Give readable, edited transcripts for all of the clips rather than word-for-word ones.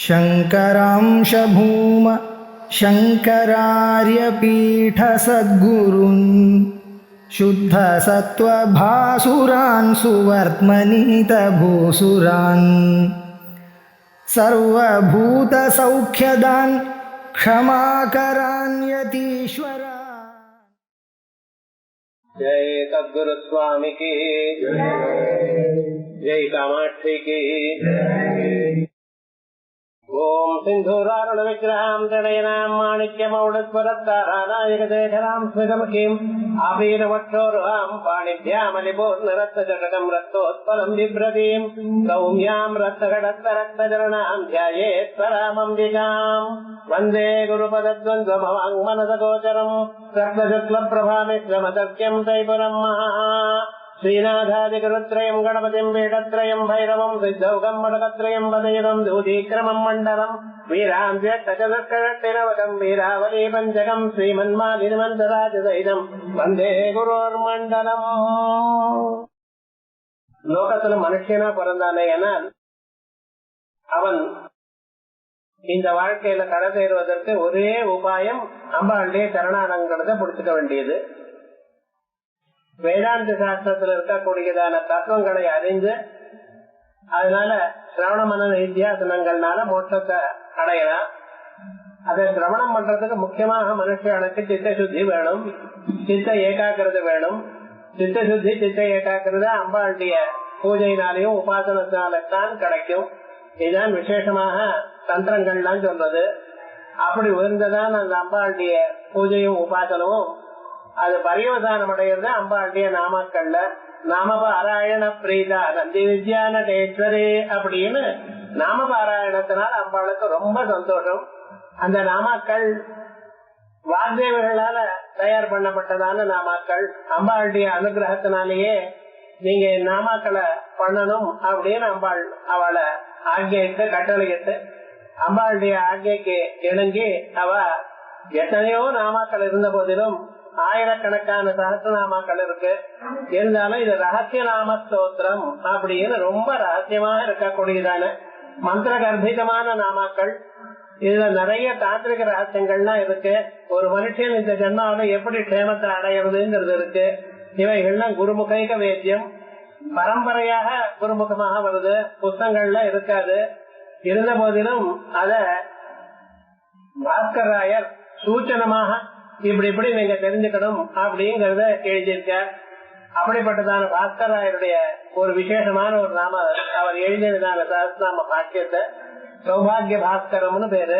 शङ्करांश भूम शङ्करार्यपीठसद्गुरून् शुद्धसत्त्वभासुरान् सुवर्त्मनीतभूसुरान् सर्वभूतसौख्यदान् क्षमाकरान् यतीश्वरान्। जय सद्गुरु स्वामी की जय कामाक्षी की। ओम सिंधूरारुण विग्रहां तनयनां माणिक्यमौढस्वरत्तारानायकशेखरां स्मितमुखीं आभीरवक्षोरुहां पाणिभ्यामलिपूर्णरत्नजटकं रक्तोत्पलं बिभ्रतीं सौम्यां रक्तगडत्तरक्तचरणां ध्यायेत् परामम्बिकाम्। वन्दे गुरुपदद्वन्द्वमवाङ्मनसगोचरं रक्तशुक्लप्रभामिश्रमतर्क्यं तैपुरं महा। श्रीनाथादिगुरुत्रयं गणपतिं पीठत्रयं भैरवं सिद्धौकं मडकत्रयं पदयुधं दूतीक्रमं मण्डलं वीरान्त्यष्टचतुष्कषट्टिनवकं वीरावली पञ्चकं श्रीमन्मालिनिमन्तराजसहितं वन्दे गुरोर्मण्डलम्। லோகத்துல மனுஷனா பிறந்தானேனால் அவன் இந்த வாழ்க்கையில கடை சேருவதற்கு ஒரே உபாயம் அம்பாளுடைய சரணானங்கத்தை பிடிச்சுக்க வேண்டியது. வேதாந்த சாஸ்திரத்தில் இருக்கக்கூடியதான தத்துவங்களை அறிந்து அதனால சிரவண மன நித்தியாசனங்கள்னால மோட்சத்தை அடையலாம். அதை சிரவணம் பண்றதுக்கு முக்கியமாக மனுஷனுக்கு சித்த சுத்தி வேணும், சித்த ஏகாக்கிரதை வேணும். சித்த சுத்தி சித்த ஏகாக்கிரதை அம்பாளுடைய பூஜையினாலையும் உபாசனத்தினால்தான் கிடைக்கும். இதுதான் விசேஷமாக தந்திரங்கள்லாம் சொல்றது. அப்படி உயர்ந்ததான் அந்த அம்பாளுடைய பூஜையும் உபாசனமும் அது பரிவசானம் அடைகிறது அம்பாளுடைய நாமக்கள்ல. நாமபாராயண பிரீதா நந்தி வித்யா நடேஸ்வரே அப்படின்னு நாமபாராயணத்தினால் அம்பாளுக்கு ரொம்ப சந்தோஷம். அந்த நாமாக்கள் வாக்தேவர்களால தயார் பண்ணப்பட்டதான நாமாக்கள். அம்பாளுடைய அனுகிரகத்தினாலேயே நீங்க நாமாக்களை பண்ணணும் அப்படின்னு அம்பாள் அவளை ஆக்ஞையிட்டு கட்டளையிட்டு அம்பாளுடைய ஆக்ஞைக்கு இணங்கி அவ எத்தனையோ நாமாக்கள் இருந்த போதிலும் ஆயிரக்கணக்கான சஹஸ்ரநாமாக்கள் இருக்கு. இருந்தாலும் இது ரகசிய நாம ஸ்தோத்திரம் அப்படின்னு ரொம்ப ரகசியமாக இருக்கக்கூடியதான மந்திர கர்ப்பிதமான நாமாக்கள். இதுல நிறைய தாந்திரிக ரகசியங்கள்லாம் இருக்கு. ஒரு மனுஷன் இந்த ஜென்மாவில எப்படி க்ஷேமத்தை அடையிறதுங்கிறது இருக்கு. இவைகள்லாம் குருமுகைக வேத்தியம், பரம்பரையாக குருமுகமாக வருது. புத்தகங்கள்ல இருக்காது. இருந்த போதிலும் அத பாஸ்கராயர் சூச்சனமாக இப்படி இப்படி நீங்க தெரிஞ்சுக்கணும் அப்படிங்கறத எழுதியிருக்கார். அப்படிப்பட்டதான பாஸ்கராயருடைய ஒரு விசேஷமான ஒரு நாம அவர் எழுதியதான சஹஸ்ரநாம பாக்கியத்தை சௌபாகிய பாஸ்கரம்னு பேரு.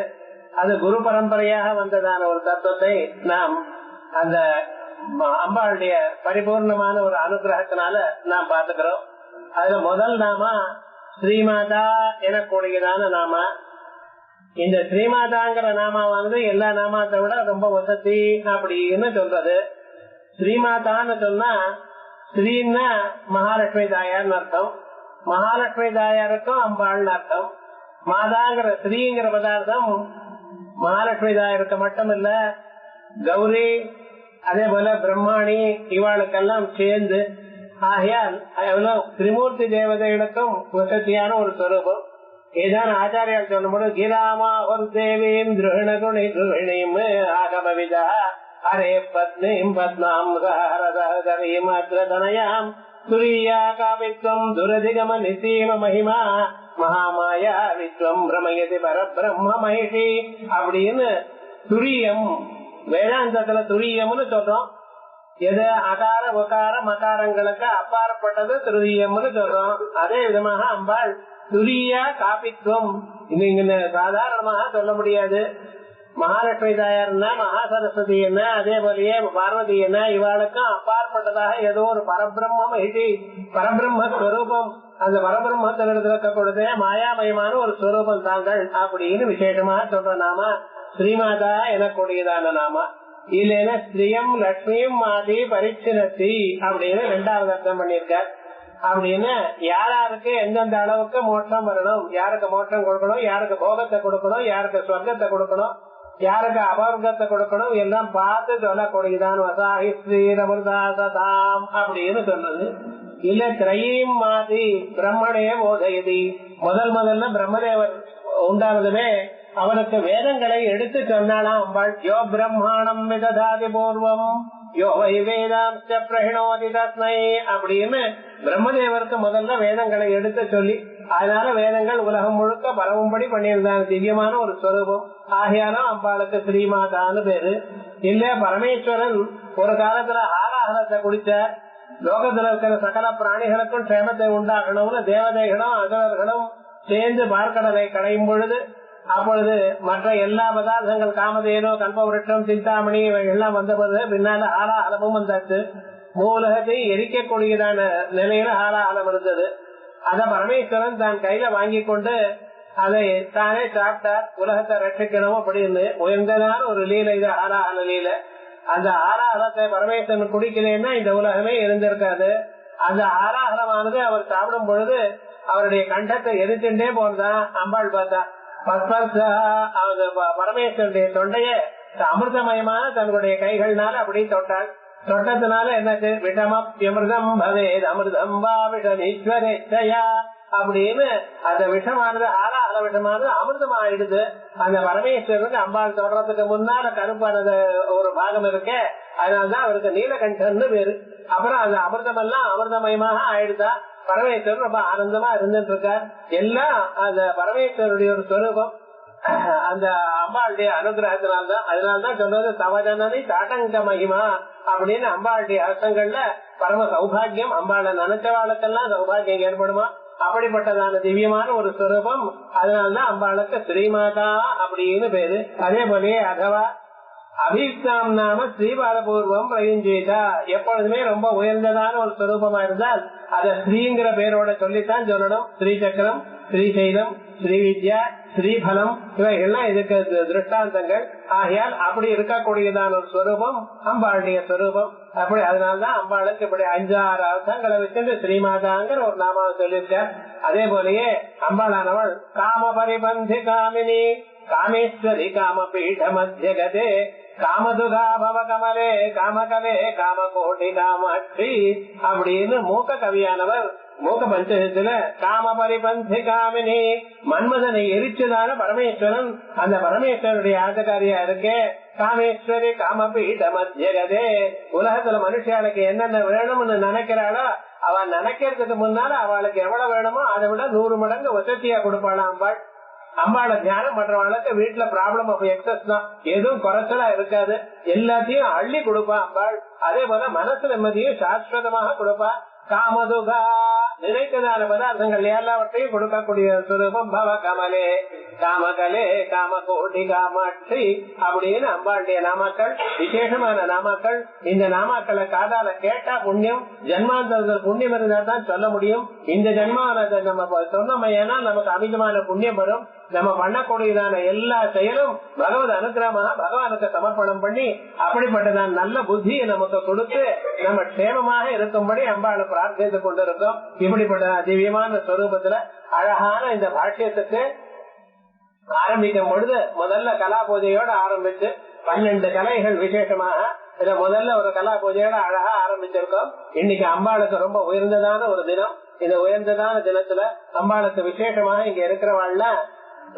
அது குரு பரம்பரையாக வந்ததான ஒரு தத்துவத்தை நாம் அந்த அம்பாளுடைய பரிபூர்ணமான ஒரு அனுகிரகத்தினால நாம் பாத்துக்கிறோம். அதுல முதல் நாம ஸ்ரீமாதா எனக்கூடியதான நாம. இந்த ஸ்ரீமாதாங்கிற நாமா எல்லா நாமாத்தை விட ரொம்ப வசதி அப்படின்னு சொல்றது. ஸ்ரீமாதான்னு சொன்னா ஸ்ரீன்னா மகாலட்சுமி தாயார்னு அர்த்தம், மகாலட்சுமி தாயாருக்கும் அம்பாள்னு அர்த்தம். மாதாங்கிற ஸ்ரீங்கிற பதார்த்தம் மகாலட்சுமி தாயாருக்கு மட்டும் இல்ல, கௌரி அதே போல பிரம்மாணி இவாளுக்கெல்லாம் சேர்ந்து. ஆகையால் திரிமூர்த்தி தேவதைகளுக்கும் வசதியான ஒரு ஸ்வரூபம். ஏதான ஆச்சாரியால் சொல்லும்போது கிராமா ஒரு தேவீம் திருஹண குணி திருஹிணிம் ஆகமவிதா ஹரே பத்னீம் பத்மாம் சஹரதரீம் அக்ரதனயாம் துரியா காவித்வம் துரதிகம நிசீம மகிமா மகாமாயா வித்வம் பிரமயதி பரபிரம்ம மகிஷி அப்படின்னு துரியம் வேதாந்தத்துல துரியம்னு சொல்றோம். எது அகார உகார மகாரங்களுக்கு அப்பாற்பட்டது துரியம்னு சொல்றோம். அதே விதமாக அம்பாள் துரியா காப்பித்துவம் நீங்க சாதாரணமாக சொல்ல முடியாது. மகாலட்சுமி தாயார்னா மகா சரஸ்வதி என்ன, அதே போலயே பார்வதி என்ன, இவாளுக்கும் அப்பாற்பட்டதாக ஏதோ ஒரு பரபிரம்மம் இது பரபிரம்ம ஸ்வரூபம். அந்த பரபிரம்மத்தில் இருக்கக்கூடிய மாயாமயமான ஒரு ஸ்வரூபம் தாங்கள் அப்படின்னு விசேஷமாக சொல்ற நாம ஸ்ரீமாதா எனக்கூடியதான நாம. இல்லைன்னா ஸ்ரீயம் லட்சுமியும் மாதி பரிச்சினத்தி அப்படின்னு ரெண்டாவது அர்த்தம் பண்ணிருக்கார். அப்படின்னு யாராருக்கு எந்தெந்த அளவுக்கு மோட்சம் வரணும், யாருக்கு மோட்சம் கொடுக்கணும், யாருக்கு போகத்தை கொடுக்கணும், யாருக்கு சொர்க்கத்தை கொடுக்கணும், யாருக்கு அபவர்க்கத்தை கொடுக்கணும் எல்லாம் பார்த்து சொல்லக்கூடியதான் வசாஹி ஸ்ரீரமதாசதாம் அப்படின்னு சொல்றது. இல்ல திரையும் மாதி பிரம்மனே போதையதி முதல்ல பிரம்மதேவர் உண்டானதுமே அவனுக்கு வேதங்களை எடுத்து சொன்னாலாம் அம்பாள். யோ பிரம்மாணம் விததாதி பூர்வம் யோ வை வேதாம்ச பிரஹிணோதி தஸ்மை அப்படின்னு பிரம்மதேவருக்கு முதல்ல வேதங்களை எடுத்து சொல்லி, அதனால வேதங்கள் உலகம் முழுக்க பரவும்படி பண்ணியிருந்தாங்க. திவ்யமான ஒரு ஸ்வரூபம். ஆகியாலும் அம்பாளுக்கு ஸ்ரீமாதான்னு பேரு. இல்ல பரமேஸ்வரன் ஒரு காலத்துல ஆலாஹலத்தை குடிச்சார். லோகத்துல இருக்கிற சகல பிராணிகளுக்கும் க்ஷேமத்தை உண்டாகணும்னு தேவதைகளும் அசுரர்களும் சேர்ந்து பார்க்கடலை கடையும் பொழுது, அப்பொழுது மற்ற எல்லா பதார்த்தங்கள் காமதேனோ கல்பவருஷம் சிந்தாமணி எல்லாம் வந்த போது பின்னால ஆலாஹலமும் வந்தாச்சு. மூலகத்தை எரிக்கக்கூடியதான நிலையில ஆலாஹலம் இருந்தது. அத பரமேஸ்வரன் தான் கையில வாங்கி கொண்டு அதை தானே சாப்பிட்டார். உலகத்தை ரட்சிக்கணும் அப்படின்னு உயர்ந்ததான ஒரு லீலை இது ஆலாஹல லீலை. அந்த ஆலாஹலத்தை பரமேஸ்வரன் குடிக்கலன்னா இந்த உலகமே இருந்திருக்காது. அந்த ஆலாஹலமானது அவர் சாப்பிடும் பொழுது அவருடைய கண்டத்தை எரிச்சுட்டே போனதான் அம்பாள் பார்த்தா. பரமேஸ்வரனுடைய தொண்டைய அமிர்தமயமான தன்னுடைய கைகள்னால அப்படி தொட்டாள். தொட்டத்தினால என்னது விஷமப்யமிருதம் பவேத் அமிர்தம் வா விஷமீஸ்வரேச்சயா அப்படின்னு அந்த விஷமானது ஆலாஹல விஷமானது அமிர்தம் ஆயிடுது. அந்த பரமேஸ்வரனுக்கு அம்பாள் தொடர்றதுக்கு முன்னால கருப்பானது ஒரு பாகம் இருக்கு, அதனாலதான் அவருக்கு நீலகண்டன்னு பேரு. அப்புறம் அந்த அமிர்தம் எல்லாம் அமிர்தமயமாக ஆயிடுதா. பரமேஸ்வரன் ரொம்ப ஆனந்தமா இருந்துட்டு இருக்கார். எல்லாம் அந்த பரமேஸ்வரனுடைய ஒரு ஸ்வரூபம். அந்த அம்பாளுடைய அனுகிரகத்தினால்தான். அதனால்தான் சொல்றது தவஜனனி தாட்டங்க மகிமா அப்படின்னு அம்பாளுடைய அர்த்தங்கள்ல பரம சௌபாகியம். அம்பாளை நினைச்சவாளுக்கெல்லாம் சௌபாகியம் ஏற்படுமா. அப்படிப்பட்டதான திவ்யமான ஒரு ஸ்வரூபம். அதனால்தான் அம்பாளுக்கு ஸ்ரீமாதா அப்படின்னு பேரு. அதே போலயே அதவா அபியுக்தாம் நாம ஸ்ரீபாதபூர்வம் பிரயுஞ்சேதா. எப்பொழுதுமே ரொம்ப உயர்ந்ததான ஒரு ஸ்வரூபமா இருந்தால் அத ஸ்ரீங்கிற பேரோட சொல்லித்தான் சொல்லணும். ஸ்ரீசக்கரம், ஸ்ரீசைலம், ஸ்ரீவித்யா, ஸ்ரீபலம் இவைகள்லாம் இதுக்கு திருஷ்டாந்தங்கள். ஆகையால் அப்படி இருக்கக்கூடியதான ஒரு ஸ்வரூபம் அம்பாளுடைய ஸ்வரூபம். அப்படி அதனால்தான் அம்பாளுக்கு இப்படி 5-6 அர்த்தங்களை வச்சு ஸ்ரீமாதாங்கிற ஒரு நாமாவை சொல்லியிருக்கார். அதே போலயே அம்பாளானவள் காம பரிபந்தி காமினி காமேஸ்வரி காம பீட மத்தியகதே காமதுகா பவ கமலே காமகலே காமகோட்டி காமாட்சி அப்படின்னு மூக்க கவியானவர் மூக்க பஞ்சகத்துல காம பரிபந்தி காமினி மன்மதனை எரிச்சதான பரமேஸ்வரன். அந்த பரமேஸ்வரனுடைய ஆட்டக்காரியா இருக்கே காமேஸ்வரி காமபீட மத்தியகதே. உலகத்துல மனுஷாளுக்கு என்னென்ன வேணும்னு நினைக்கிறாளோ அவ நினைக்கிறதுக்கு முன்னால அவளுக்கு எவ்வளவு வேணுமோ அதை விட 100 மடங்கு வசதியா கொடுப்பாளாம் அம்பாள். அம்பாளை தியானம் பண்றவளுக்கு வீட்டுல ப்ராப்ளம் ஆஃப் எக்ஸஸ் தான், எதுவும் குறைச்சலா இருக்காது. எல்லாத்தையும் அள்ளி கொடுப்பா அம்பாள். அதே போல மனசு நிம்மதியும் சாஸ்வதமாக கொடுப்பா. காமதுகா நினைத்ததான பதார்த்தங்கள் எல்லாவற்றையும் கொடுக்கக்கூடிய சுரூபம் பவ கமலே காமகலே காமகோடி காமாட்சி அப்படின்னு அம்பாளுடைய நாமாக்கள் விசேஷமான நாமாக்கள். இந்த நாமாக்களை காதால கேட்டா புண்ணியம், ஜென்மாந்தரத்தில் புண்ணியம் இருந்தா தான் சொல்ல முடியும். இந்த ஜென்மானதை நம்ம சொன்னோமையானா நமக்கு அமிதமான புண்ணியம் வரும். நம்ம பண்ணக்கூடியதான எல்லா செயலும் பகவத் அனுகிரகமாக பகவானுக்கு சமர்ப்பணம் பண்ணி அப்படிப்பட்டதான் நல்ல புத்தியை நமக்கு கொடுத்து நம்ம க்ஷேமமாக இருக்கும்படி அம்பாளை பிரார்த்தித்துக் கொண்டிருக்கோம். இப்படிப்பட்ட திவ்யமான ஸ்வரூபத்துல அழகான இந்த பாஷ்யத்துக்கு ஆரம்பிக்கும் பொழுது முதல்ல கலா பூஜையோட ஆரம்பிச்சு 12 கலைகள் விசேஷமாக இத முதல்ல ஒரு கலா பூஜையோட அழகா ஆரம்பிச்சிருக்கோம். இன்னைக்கு அம்பாளுக்கு ரொம்ப உயர்ந்ததான ஒரு தினம். இந்த உயர்ந்ததான தினத்துல அம்பாளுக்கு விசேஷமாக இங்க இருக்கிறவாள்ல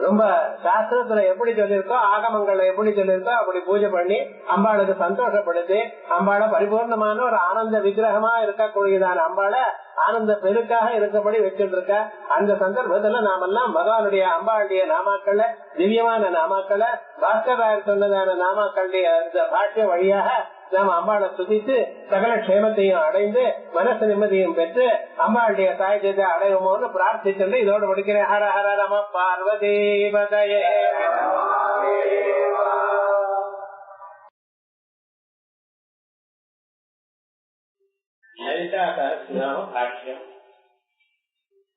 ரொம்ப சாஸ்திரத்துல எப்படி சொல்லிருக்கோ ஆகமங்கள்ல எப்படி சொல்லிருக்கோ அப்படி பூஜை பண்ணி அம்பாளுக்கு சந்தோஷப்படுத்தி அம்பாளை பரிபூர்ணமான ஒரு ஆனந்த விக்கிரகமா இருக்கக்கூடியதான அம்பாளை ஆனந்த பெருக்காக இருக்கபடி வச்சுட்டு இருக்க. அந்த சந்தர்ப்பத்துல நாமெல்லாம் பகவானுடைய அம்பாளுடைய நாமாக்கள திவ்யமான நாமாக்கள பாஸ்கராயர் சொன்னதான நாமாக்களுடைய பாஷ்ய வழியாக நாம் அம்பாளை சுதித்து சகல க்ஷேமத்தையும் அடைந்து மனசு நிம்மதியும் பெற்று அம்பாளுடைய சாயத்தை அடைவோம்னு பிரார்த்திச்சு இதோடு முடிக்கிறேன். ஹர ஹர நம பார்வதி பதயே.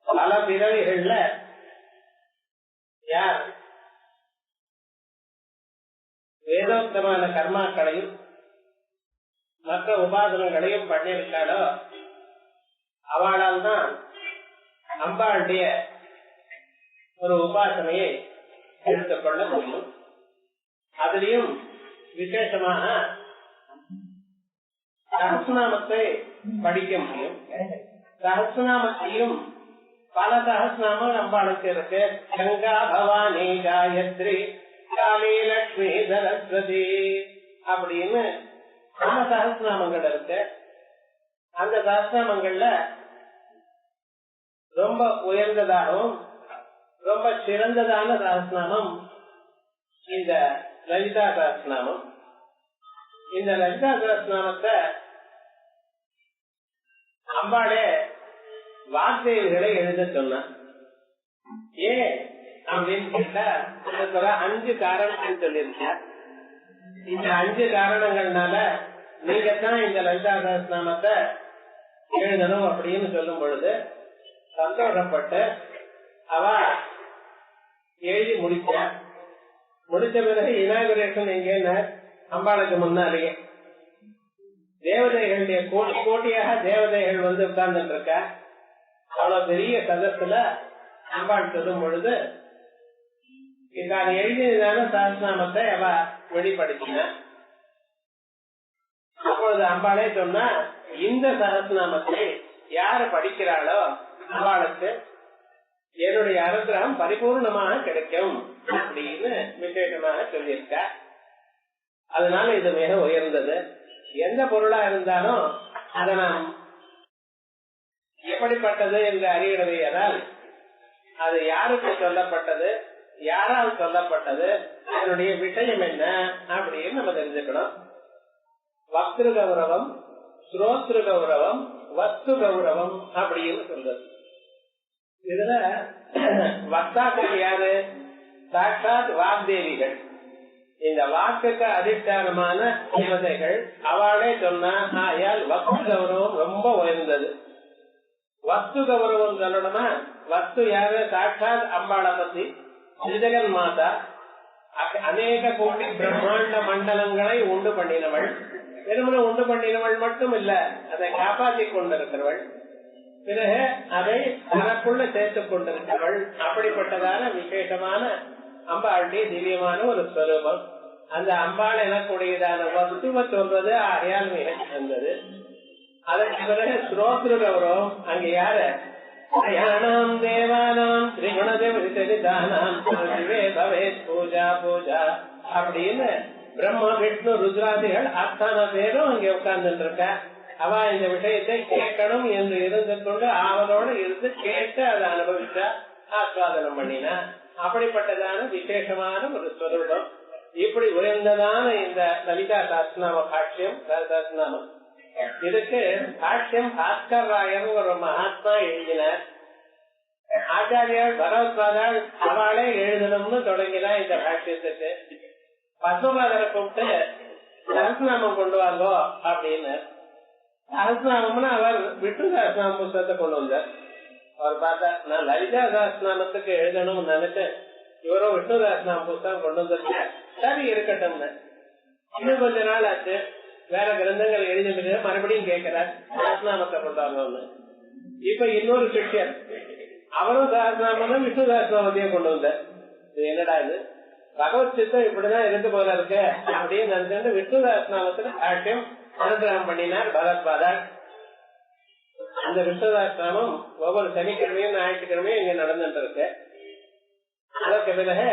பல பிறவிகள்ல யார் வேதோக்தமான கர்மாக்களையும் மற்ற உபாசனங்களையும் பண்ணிருக்காளோ அவளால் தான் அம்பாளுடைய ஒரு உபாசனையை எடுத்துக்கொள்ள முடியும். அதிலையும் விசேஷமாக சஹஸ்ரநாமத்தை படிக்க முடியும். சஹஸ்ரநாமத்தையும் பல சஹஸ்ரநாமம் அம்பாளுக்கு இருக்கு. கங்கா, பவானி, காயத்ரி, காளி, லட்சுமி, சரஸ்வதி அப்படின்னு பல சஹஸ்ரநாமங்கள் இருக்கு. அந்த சஹஸ்ரநாமங்கள்ல ரொம்ப உயர்ந்ததாகவும் ரொம்ப சிறந்ததான சஹஸ்ரநாமம் இந்த லலிதா சஹஸ்ரநாமம். இந்த லலிதா சஹஸ்ரநாமத்தை அம்பாளே வாக்தேவிகளை எழுத சொன்னார். ஏன் அப்படின்னு கேட்டா 5 காரணங்கள் சொல்லியிருக்கார். இந்த 5 காரணங்கள்னால நீங்க தான் இந்த லலிதா சஹஸ்ரநாமத்தை எழுதணும் அப்படின்னு சொல்லும் பொழுது சந்தோஷப்பட்டு அவ எழுதி முடிச்ச பிறகு இனாகுரேஷன் எங்கன்னு அம்பாளுக்கு முன்னாலேயே தேவதைகளுடைய கோடி கோட்டியாக தேவதைகள் வந்து உட்கார்ந்துட்டு இருக்க. அவ்வளவு பெரிய சதத்துல அம்பாள் சொல்லும் பொழுது நான் எழுதியதான சஹஸ்ரநாமத்தை அவ வெளிப்படுத்தின. அப்பொழுது அம்பாளே சொன்னா, இந்த சஹஸ்ரநாமத்தை யாரு படிக்கிறாளோ அவளுக்கு என்னுடைய அனுகிரகம் பரிபூர்ணமாக கிடைக்கும் அப்படின்னு விசேஷமாக சொல்லியிருக்க. அதனால இது மிக உயர்ந்தது. எந்த பொருளா இருந்தாலும் அதை நாம் எப்படிப்பட்டது என்று அறிகிறதையால் அது யாருக்கு சொல்லப்பட்டது, யாரால் சொல்லப்பட்டது, அதனுடைய விஷயம் என்ன அப்படின்னு நம்ம தெரிஞ்சுக்கணும். வக்திரு கௌரவம், ஸ்ரோத்ரு கௌரவம், வஸ்து கௌரவம் அப்படின்னு சொல்றது. இதுல வக்தாக்கள் யாரு? சாட்சாத் வாக்தேவிகள். இந்த வாக்குக்கு அதிஷ்டானமான தேவதைகள். அவளே சொன்னா ஆயால் வஸ்து கௌரவம் ரொம்ப உயர்ந்தது. வஸ்து கௌரவம் சொல்லணுமா? வஸ்து யாரு? சாட்சாத் அம்பாளை பத்தி ஜெகன் மாதா. அநேக கோடி பிரம்மாண்ட மண்டலங்களை உண்டு பண்ணினவள். வெறுமனை உண்டு பண்ணினவள் மட்டும் இல்ல, அதை காப்பாற்றி கொண்டிருக்கிறவள். பிறகு அதை தனக்குள்ள சேர்த்துக் கொண்டிருக்கிறவள். அப்படிப்பட்டதான விசேஷமான அம்பாளுடைய திவ்யமான ஒரு ஸ்வரூபம். அந்த அம்பாள் எனக்கூடியதான வஸ்துவ சொல்றது ஆகையால் மிக சிறந்தது. அதற்கு பிறகு ஸ்ரோத்ரு கௌரவம். அங்க யாரு? அயானாம் தேவானாம் திரிகுணதேவதானாம் சிவே பவேத் பூஜா பூஜா அப்படின்னு பிரம்மா, விஷ்ணு, ருத்ராதிகள் அத்தனை பேரும் அங்க உட்கார்ந்துட்டு இருக்க. அவ இந்த விஷயத்தை கேட்கணும் என்று இருந்து கொண்டு ஆவலோடு இருந்து கேட்டு அதை அனுபவிச்சா, ஆஸ்வாதனம் பண்ணினா. அப்படிப்பட்டதான விசேஷமான ஒரு ஸ்வரூபம். இப்படி உயர்ந்ததான இந்த லலிதா சஹஸ்ரநாம பாஷ்யம் சஹஸ்ரநாமம். இதுக்கு பாஷ்யம் பாஸ்கர் ராயர் ஒரு மகாத்மா எழுதினார். ஆச்சாரியால் பகவத்பாதால் அவளே எழுதணும்னு தொடங்கினா இந்த பாஷ்யத்துக்கு. பத்மபாதரை கூப்பிட்டு சஹஸ்ரநாமம் கொண்டு வாங்கோ அப்படின்னு. சஹஸ்ரநாமம்னு அவர் விஷ்ணு சஹஸ்ரநாம புத்தகத்தை கொண்டு வந்தார். அவர் பார்த்தா, நான் லலிதா சஹஸ்ரநாமத்துக்கு எழுதணும்னு நினைச்சேன், இவரோ விஷ்ணு சஹஸ்ரநாம புத்தகம் கொண்டு வந்திருக்கேன். சரி இருக்கட்டும். இன்னும் கொஞ்ச நாள் ஆச்சு, வேற கிரந்தங்கள் எழுதிட்டு மறுபடியும் கேட்கிறார் சஹஸ்ரநாமத்தை கொண்டாடணும்னு. இப்ப இன்னொரு சிஷ்யர் அவரும் சஹஸ்ரநாமம் விஷ்ணு சஹஸ்ரநாமத்தையும் கொண்டு வந்தார். இது என்னடா இது, பகவத் சித்தம் இப்படிதான் இருக்கு போல இருக்கு அப்படின்னு நினைச்சு விஷ்ணு சஹஸ்ரநாமத்துல பாஷ்யம் அனுகிரகம் பண்ணினார் பகவத்பாதர். அந்த விஷ்ணு சஹஸ்ரநாமம் ஒவ்வொரு சனிக்கிழமையும் ஞாயிற்றுக்கிழமையும் இங்க நடந்துட்டு இருக்கு. அதற்கு பிறகு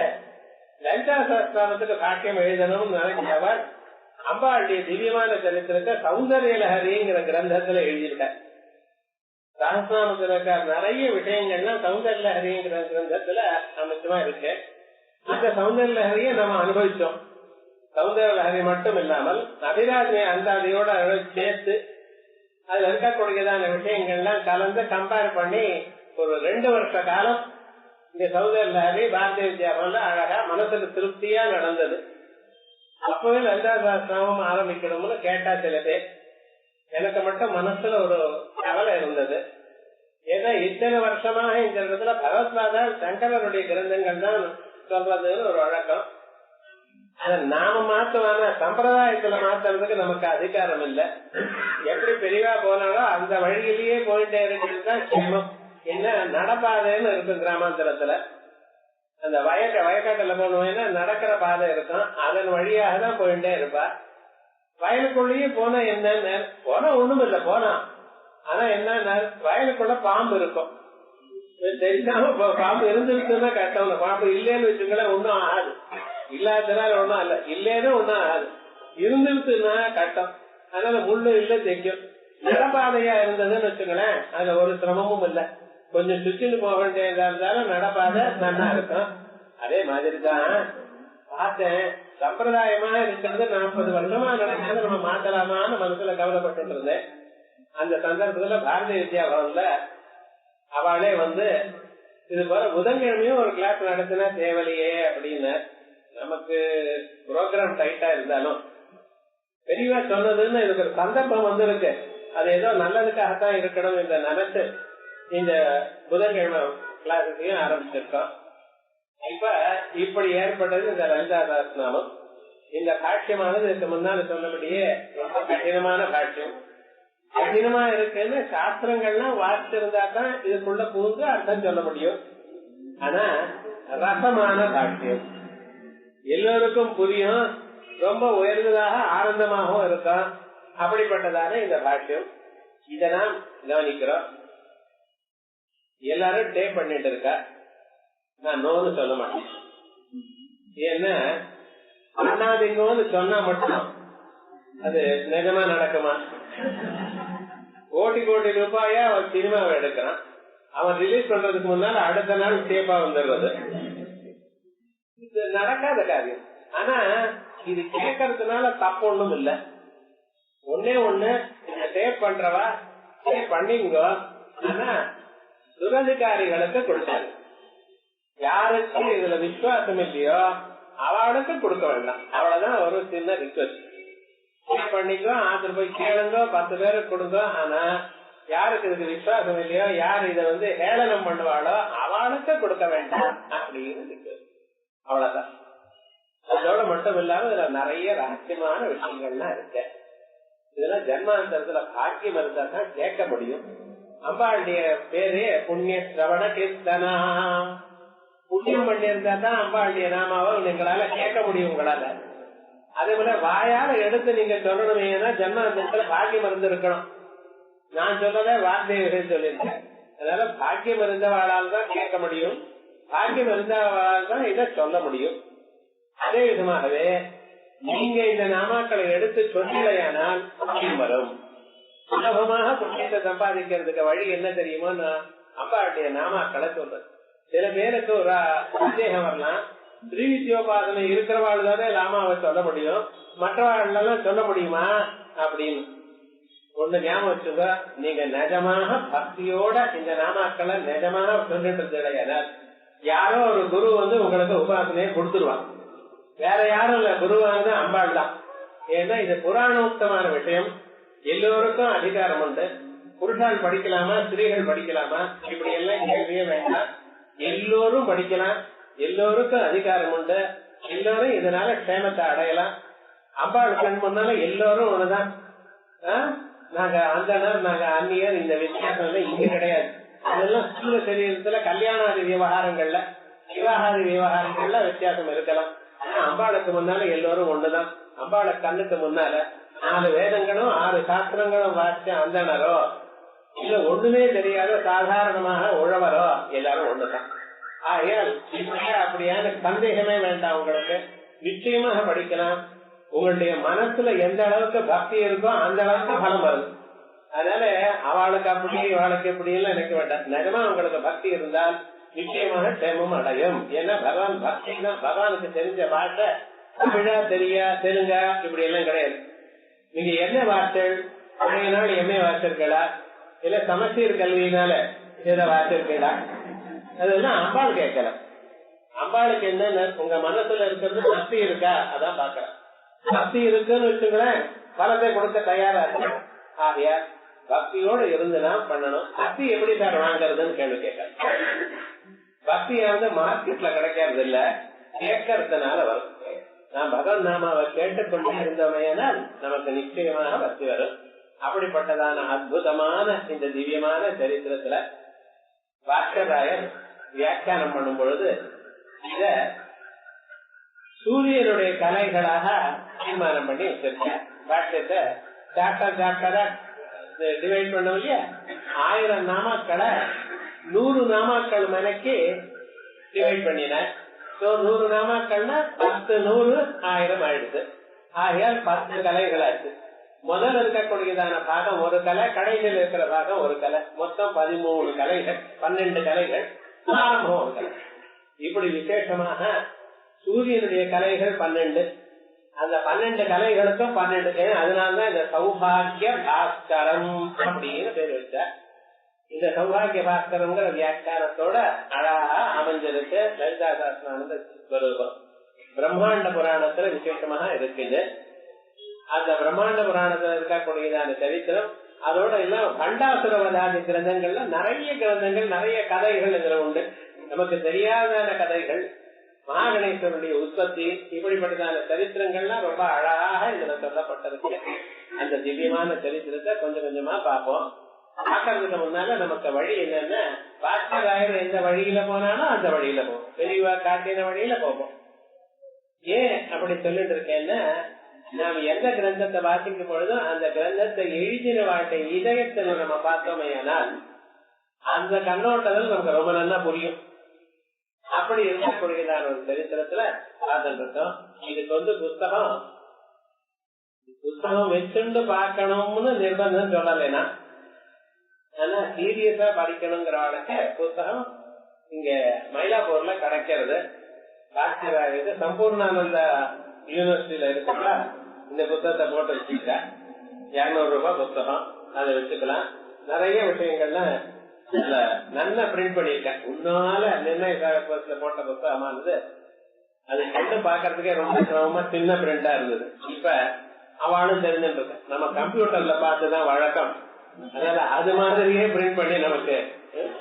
லலிதா சஹஸ்ரநாமத்துக்கு பாக்கியம் எழுதணும்னு நினைக்கிறவர் அம்பாளுடைய திவ்யமான சரித்திரத்தை சௌந்தர்ய லஹரிங்கிற கிரந்தத்துல எழுதியிருக்கார். சஹஸ்ரநாமத்துல இருக்க நிறைய விஷயங்கள்லாம் சௌந்தர்ய லஹரிங்கிற கிரந்தத்துல அமைச்சமா இருக்கு. அந்த சௌந்தர்ய லஹரியை நம்ம அனுபவிச்சோம். சௌந்தர்ய லஹரி மட்டும் இல்லாமல் அபிராஜ்ய அந்தாதியோட சேர்த்து அதுல இருக்கக்கூடியதான விஷயங்கள்லாம் கலந்து கம்பேர் பண்ணி ஒரு 2 வருஷ காலம் இந்த சௌந்தர்ய லஹரி பாரதிய வித்யாபவன்ல அழகா மனசுக்கு திருப்தியா நடந்தது. அப்பவே லலிதா சஹஸ்ரநாமம் ஆரம்பிக்கணும்னு கேட்டா சில பேர். எனக்கு மட்டும் மனசுல ஒரு கவலை இருந்தது. ஏன்னா இத்தனை வருஷமாக இந்த இடத்துல பகவத்பாதா சங்கரனுடைய கிரந்தங்கள் தான் சொல்றதுன்னு ஒரு வழக்கம். அத நாம மாத்துவான சம்பிரதாயத்துல மாத்துறதுக்கு நமக்கு அதிகாரம் இல்லை. எப்படி பெரியவா போனாலும் அந்த வழியிலேயே போயிட்டே இருக்கிறதுதான் க்ஷேமம். என்ன நடப்பாதைன்னு இருக்கும் கிராமாந்தரத்துல. அந்த வயக்காட்டுல போனோம்னா நடக்கிற பாதை இருக்கும், அதன் வழியாக தான் போயிட்டே இருப்பா. வயலுக்குள்ளேயே போனா என்ன, போனா ஒண்ணும் இல்லை போனா. ஆனா என்ன, வயலுக்குள்ள பாம்பு இருக்கும். தெரிஞ்சாம பாம்பு இருந்துருச்சுன்னா கஷ்டம். பாம்பு இல்லேன்னு வச்சுங்களேன் ஒன்னும் ஆகாது. இல்லாதனால ஒன்னும் அல்ல, இல்லேன்னு ஒன்னும் ஆகாது. இருந்துருச்சுன்னா கஷ்டம். அதனால முள்ளு இல்ல தைக்கும். நடப்பாதையா இருந்ததுன்னு வச்சுங்களேன் அதுல ஒரு சிரமமும் இல்ல. கொஞ்சம் சுற்றின்னு போக வேண்டியதா இருந்தாலும் நடப்பாதை நல்லா இருக்கும். அதே மாதிரிதான் பார்த்தேன். சம்பிரதாயமா இருக்கிறது 40 வருஷமா நடக்கிறது, நம்ம மாத்தலாமான்னு மனசுல கவலைப்பட்டு இருந்தேன். அந்த சந்தர்ப்பத்துல பாரதிய வித்யா பவன்ல அவளே இது போல புதன்கிழமையும் ஒரு கிளாஸ் நடத்தினா தேவலையே அப்படின்னு. நமக்கு ப்ரோக்ராம் டைட்டா இருந்தாலும் பெரியவா சொன்னதுன்னு இதுக்கு ஒரு சந்தர்ப்பம் இருக்கு. அது ஏதோ நல்லதுக்காகத்தான் இருக்கணும் என்று நினைச்சு இந்த புதன்கிழமை கிளாஸையும் ஆரம்பிச்சிருக்கோம். இப்ப இப்படி ஏற்பட்டது இந்த லலிதா சஹஸ்ரநாமம். இந்த பாஷ்யமானது இதுக்கு முன்னால சொன்னபடியே ரொம்ப கடினமான பாஷ்யம். கடினமா இருக்குன்னு சாஸ்திரங்கள்லாம் வாசிச்சிருந்தா தான் இதுக்குள்ள புகுந்து அர்த்தம் சொல்ல முடியும். ஆனா ரசமான பாஷ்யம் எல்லோருக்கும் புரியும், ரொம்ப உயர்ந்ததாக ஆனந்தமாகவும் இருக்கும். அப்படிப்பட்டதான இந்த பாஷ்யம். இத நாம் கவனிக்கிறோம். எல்லாரும் டே பண்ணிட்டு இருக்கா. நான் நோன்னு சொல்ல மாட்டேன். ஏன்னா அண்ணாதிங்கன்னு சொன்னா மட்டும் அது நிஜமா நடக்குமா? கோடி கோடி ரூபாயா அவன் சினிமாவை எடுக்கிறான். அவன் ரிலீஸ் பண்றதுக்கு முன்னால அடுத்த நாள் டேப்பா வந்துடுறது. இது நடக்காத காரியம். ஆனா இது கேட்கறதுனால தப்பு ஒண்ணும் இல்ல. ஒன்னே ஒண்ணு, டேப் பண்றவா டேப் பண்ணிங்க. ஆனா துரதிகாரிகளுக்கு கொடுத்தாரு. யாருக்கு இதுல விசுவாசம் இல்லையோ அவளுக்கு கொடுக்க வேண்டாம். அவ்வளவுதான் ஒரு சின்ன ரிக்வெஸ்ட். பண்ணிக்கோ, ஆத்துல போய் கேளுங்க, 10 பேருக்கு கொடுங்க. ஆனா யாருக்கு இதுக்கு விசுவாசம் இல்லையோ, யாரு இத ஹேளனம் பண்ணுவாளோ அவளுக்கு கொடுக்க வேண்டாம் அப்படின்னு அவ்வளவுதான். அதோட மட்டும் இல்லாம இதுல நிறைய ரகசியமான விஷயங்கள்லாம் இருக்கு. இதெல்லாம் ஜென்மாந்தரத்துல பாக்கியம் இருந்தா தான் கேட்க முடியும். அம்பாளுடைய பேரு புண்ணிய சிரவண கீர்த்தனா. புண்ணியம் பண்ணி இருந்தா தான் அம்பாளுடைய நாமாவை உங்களால கேட்க முடியும். உங்களால அதே போல வாயால எடுத்து நீங்க சொல்லணும். ஏன்னா ஜென்மாந்தரத்துல பாக்கியம் இருந்து இருக்கணும். நான் சொன்னதே வார்த்தைகள் சொல்லியிருக்கேன். அதனால பாக்கியம் இருந்தவாளால் தான் கேட்க முடியும். பாக்கியம் இருந்தவாளால் தான் இதை சொல்ல முடியும். அதே விதமாகவே நீங்க இந்த நாமாக்களை எடுத்து சொல்லலையானால் புண்ணியம் வரும். சுலபமாக புண்ணியத்தை சம்பாதிக்கிறதுக்கு வழி என்ன தெரியுமோ, நான் அம்பாளுடைய நாமாக்களை சொல்றது. சில பேருக்கு ஒரு சந்தேகம் வரலாம், ஸ்ரீவித்யோபாசனை இருக்கிறவாள் தானே நாமாவை சொல்ல முடியும், மற்றவாள் சொல்ல முடியுமா அப்படின்னு. ஒண்ணு ஞாபகம் வச்சுங்க, நீங்க நிஜமாக பக்தியோட இந்த நாமாக்களை நிஜமாக சொல்லிட்டு இருந்தீங்க. யாரோ ஒரு குரு உங்களுக்கு உபாசனையை கொடுத்துருவாங்க. வேற யாரும் இல்ல, குருவானது அம்பாள் தான். ஏன்னா இது புராணோக்தமான விஷயம். எல்லோருக்கும் அதிகாரம் உண்டு. புருஷால் படிக்கலாமா, ஸ்திரீகள் படிக்கலாமா, இப்படி எல்லாம் கேள்வியே வேண்டாம். எல்லோரும் படிக்கலாம், எல்லோருக்கும் அதிகாரம் உண்டு. எல்லோரும் இதனால க்ஷேமத்தை அடையலாம். அம்பாள் கண் முன்னால எல்லோரும் ஒண்ணுதான். நாங்க அந்த நாங்க அந்நியர், இந்த வித்தியாசம் இங்க கிடையாது. அதெல்லாம் ஸ்தூல சரீரத்துல கல்யாணாதி விவகாரங்கள்ல, விவாகாதி விவகாரங்கள்ல வித்தியாசம் இருக்கலாம். ஆனா அம்பாளுக்கு முன்னால எல்லோரும் ஒண்ணுதான். அம்பாளை கண்ணுக்கு முன்னால 4 வேதங்களும் 6 சாஸ்திரங்களும் வாசிச்ச அந்தனரோ இல்ல ஒண்ணுமே தெரியாத சாதாரணமாக உழவரோ எல்லாரும் ஒண்ணுதான். ஆகையால் அப்படியான சந்தேகமே வேண்டாம். உங்களுக்கு நிச்சயமாக படிக்கலாம். உங்களுடைய மனசுல எந்த அளவுக்கு பக்தி இருக்கோ அந்த அளவுக்கு பலம் வருது. அதனால அவளுக்கு அப்படி இவளுக்கு எப்படி எல்லாம் நினைக்க வேண்டாம். நிஜமா உங்களுக்கு பக்தி இருந்தால் நிச்சயமாக க்ஷேமம் அடையும். ஏன்னா பகவான் பக்தி தான். பகவானுக்கு தெரிஞ்ச பாஷை தமிழா, தெலுங்கா இப்படி எல்லாம் கிடையாது. நீங்க என்ன வார்த்தைகள் பழைய நாள் எம்ஏ வாசிச்சிருக்கா, இல்ல சமச்சீர் கல்வியினால எதை வாசிச்சிருக்கா, அதெல்லாம் அம்பாள் கேட்கல. அம்பாளுக்கு என்ன, உங்க மனசுல இருக்கிறது பக்தி இருக்கா அதான் பாக்கலாம். பக்தி இருக்குன்னு வச்சுங்களேன், பலத்தை கொடுக்க தயாரா இருக்கு. ஆகையா பக்தியோடு இருந்துனா பண்ணணும். பக்தி எப்படி சார் வாங்கறதுன்னு கேள்வி கேட்க. பக்தியாவது மார்க்கெட்ல கிடைக்கிறது இல்ல, கேட்கறதுனால வரும். நாம் பகவன் நாமாவை கேட்டுக்கொண்டு இருந்தோமையானால் நமக்கு நிச்சயமாக பக்தி வரும். அப்படிப்பட்டதான அற்புதமான இந்த திவ்யமான சரித்திரத்துல பாஸ்கராயர் வியாக்கியானம் பண்ணும் பொழுது இத சூரியனுடைய கலைகளாக தீர்மானம் பண்ணி வச்சிருக்கார். பாஷ்யத்தை சாப்டரா டிவைட் பண்ணோம் இல்லையா, 1000 நாமாக்களை 100 நாமாக்கள் மனைக்கு டிவைட் பண்ணினார். 100 நாமாக்கள்னா 10 100 1000 ஆயிடுது. ஆகையால் 10 கலைகள் ஆச்சு. முதல்ல இருக்கக்கூடியதான பாகம் ஒரு கலை, கடைசியில் இருக்கிற பாகம் ஒரு கலை, மொத்தம் 13 கலைகள், 12 கலைகள், ஆரம்பம் ஒரு கலை. இப்படி விசேஷமாக சூரியனுடைய கலைகள் 12. அந்த 12 கலைகளுக்கும் 12. அதனாலதான் இந்த சௌபாகிய பாஸ்கரம் அப்படின்னு பேர் வச்சார். இந்த சௌபாகிய பாஸ்கரங்கிற வியாக்கியானத்தோட அழகா அமைஞ்சிருக்கு லலிதா சஹஸ்ரநாம ஸ்வரூபம். பிரம்மாண்ட புராணத்துல விசேஷமாக இருக்குது. அந்த பிரம்மாண்ட புராணத்துல இருக்கக்கூடியதான சரித்திரம், அதோட எல்லாம் பண்டாசுரவதாதி கிரந்தங்கள்ல நிறைய கிரந்தங்கள், நிறைய கதைகள் இதுல உண்டு. நமக்கு தெரியாதான கதைகள், மகாகணேஸ்வரனுடைய உற்பத்தி, இப்படிப்பட்டதான சரித்திரங்கள்லாம் ரொம்ப அழகாக இதுல சொல்லப்பட்டிருக்கு. அந்த திவ்யமான சரித்திரத்தை கொஞ்சம் கொஞ்சமா பார்ப்போம். பார்க்கறதுக்கு முன்னால நமக்கு வழி என்னன்னா, பாஸ்கராயர் எந்த வழியில போனாலும் அந்த வழியில போவோம், பெரியவா காட்டின வழியில போவோம். ஏன் அப்படி சொல்லிட்டு இருக்கேன்னா, நாம் எந்த கிரந்தத்தை வாசிக்கும் பொழுதும் அந்த கிரந்தத்தை எழுதின வாழ்க்கை இதயத்துல நம்ம பார்த்தோமே ஆனால் அந்த கண்ணோட்டத்தில் நமக்கு ரொம்ப நல்லா புரியும். அப்படி இருக்கக்கூடியதான ஒரு சரித்திரத்துல பார்த்துட்டு இருக்கோம். இதுக்கு புஸ்தகம் வச்சுண்டு பார்க்கணும்னு நிர்பந்தம் சொல்லலைன்னா, ஆனா சீரியஸா படிக்கணுங்கிறவளுக்கு புஸ்தகம் இங்க மயிலாப்பூர்ல கிடைக்கிறது. பாஸ்கராயருக்கு சம்பூர்ணானந்த யூனிவர்சிட்டியில இருக்கிறா இந்த புத்தகத்தை போட்டு வச்சுக்க. 200 ரூபாய் புத்தகம், அதை வச்சுக்கலாம். நிறைய விஷயங்கள்லாம் நல்லா பிரிண்ட் பண்ணிருக்கேன். உன்னால நிர்ணய காலத்துல போட்ட புத்தகமானது அது கண்டு பாக்குறதுக்கே ரொம்ப சிரமமா சின்ன பிரிண்டா இருந்தது. இப்ப அவளும் தெரிஞ்சுட்டு இருக்க, நம்ம கம்ப்யூட்டர்ல பார்த்துதான் வழக்கம். அதனால அது மாதிரியே பிரிண்ட் பண்ணி நமக்கு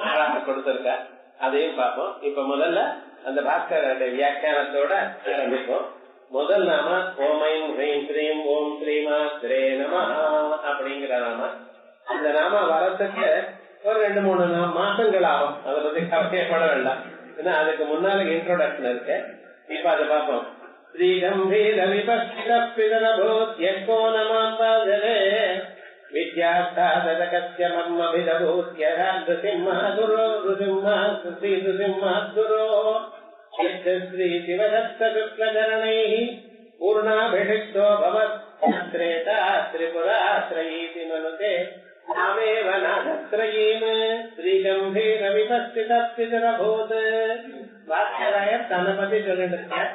அழகா கொடுத்திருக்க. அதையும் பார்ப்போம். இப்ப முதல்ல அந்த பாஸ்கருடைய வியாக்கியானத்தோட ஆரம்பிப்போம். முதல் நாம ஓமைம் ஹ்ரீம் ஸ்ரீம் ஓம் ஸ்ரீமாத்ரே நம அப்படிங்கிற நாம. இந்த நாம வரத்துக்கு ஒரு 2-3 மாசங்கள் ஆகும். அதை பத்தி கவலைப்பட வேண்டாம், ஏன்னா அதுக்கு முன்னால இன்ட்ரோடக்ஷன் இருக்கு. இப்ப அதை பார்ப்போம். ஸ்ரீ கம்பீர விபஸ்தித பிதரபூத் யக்கோ நமாபாதரே வித்யாஸ்தாதகஸ்ய மம்மபிதபூத்ய ருசிம்மாதுரோ ருசிம்மாதுரோ ஸ்ரீ சிவதத்தசுக்லதரணைः பூர்ணாபிஷிக்தோ பவத்ரேதா திரிபுராஸ்ரயீதி மனுதே நாமேவ நாதத்ரயீம் ஸ்ரீகம்பீர விபஸ்தித பிதரபூத். பாஸ்கராயர் தன்னை பத்தி சொல்லிட்டு இருக்கார்.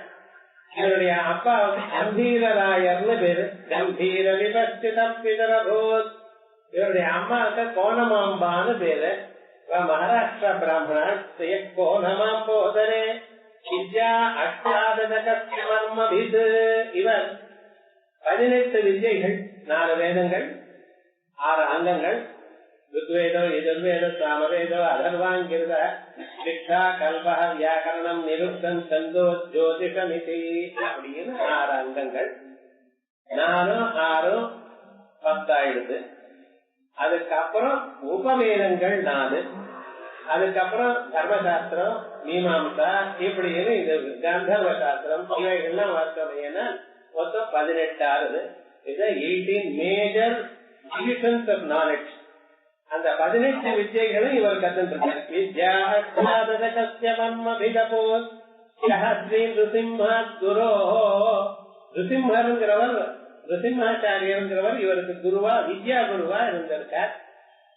இவருடைய அப்பாவுக்கு கம்பீரராயர்னு பேரு. கம்பீர விபஸ்தித பிதரபூத். இவருடைய அம்மாவுக்கு கோணமாம்பான்னு பேரு. மகாராஷ்டிரா பிராமணன் கோணமாம்போதரே வித்யா அஷ்டாதகஸ்ய மர்மபித். இவர் 18 வித்யைகள், 4 வேதங்கள், 6 அங்கங்கள், ருக்வேதோ யஜுர்வேதோ சாமவேதோ அதர்வாங்கிருத சிக்ஷா கல்ப வியாக்கரணம் நிருக்தம் சந்தோ ஜோதிஷமிதி அப்படின்னு 6 அங்கங்கள். 4 6 10 ஆயிடுது. அதுக்கப்புறம் உபவேதங்கள் 4. அதுக்கப்புறம் தர்மசாஸ்திரம், மீமாம்சா, இப்படின்னு இது கந்தர்வ சாஸ்திரம், இவைகள்லாம் பார்த்தோம்னா மொத்தம் 18 ஆகுது. இது 18 மேஜர் டிவிஷன்ஸ் ஆஃப் நாலேஜ். அந்த 18 வித்யைகளும் இவர் கத்துருக்கார். வித்யா அஷ்டாதகஸ்ய மம்மபிதபூத் ஸ்ரீ ருசிம்மாதுரோ. ருசிம்ஹருங்கிறவர், ருசிம்மாச்சாரியருங்கிறவர் இவருக்கு குருவா, வித்யா குருவா இருந்திருக்கார்.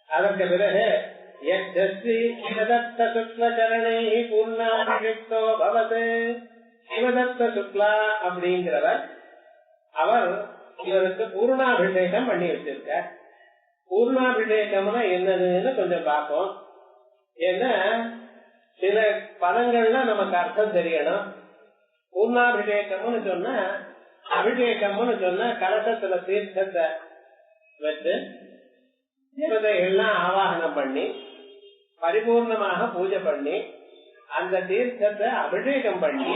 அதற்கு பிறகு சிவதத்த சுக்லச்சரணை பூர்ணாபிஷிக்தோ பவத். சிவதத்த சுக்லா அப்படிங்கிறவர், அவர் இவருக்கு பூர்ணாபிஷேகம் பண்ணி வச்சிருக்கார். பூர்ணாபிஷேகம்னா என்னதுன்னு கொஞ்சம் பார்ப்போம். ஏன்னா சில பதங்கள்லாம் நமக்கு அர்த்தம் தெரியணும். பூர்ணாபிஷேகம்னு சொன்னா, அபிஷேகம்னு சொன்னா கலசத்துல தீர்த்தத்தை வச்சு தேவதைகள்லாம் ஆவாகனம் பண்ணி பரிபூர்ணமாக பூஜை பண்ணி அந்த தீர்த்தத்தை அபிஷேகம் பண்ணி,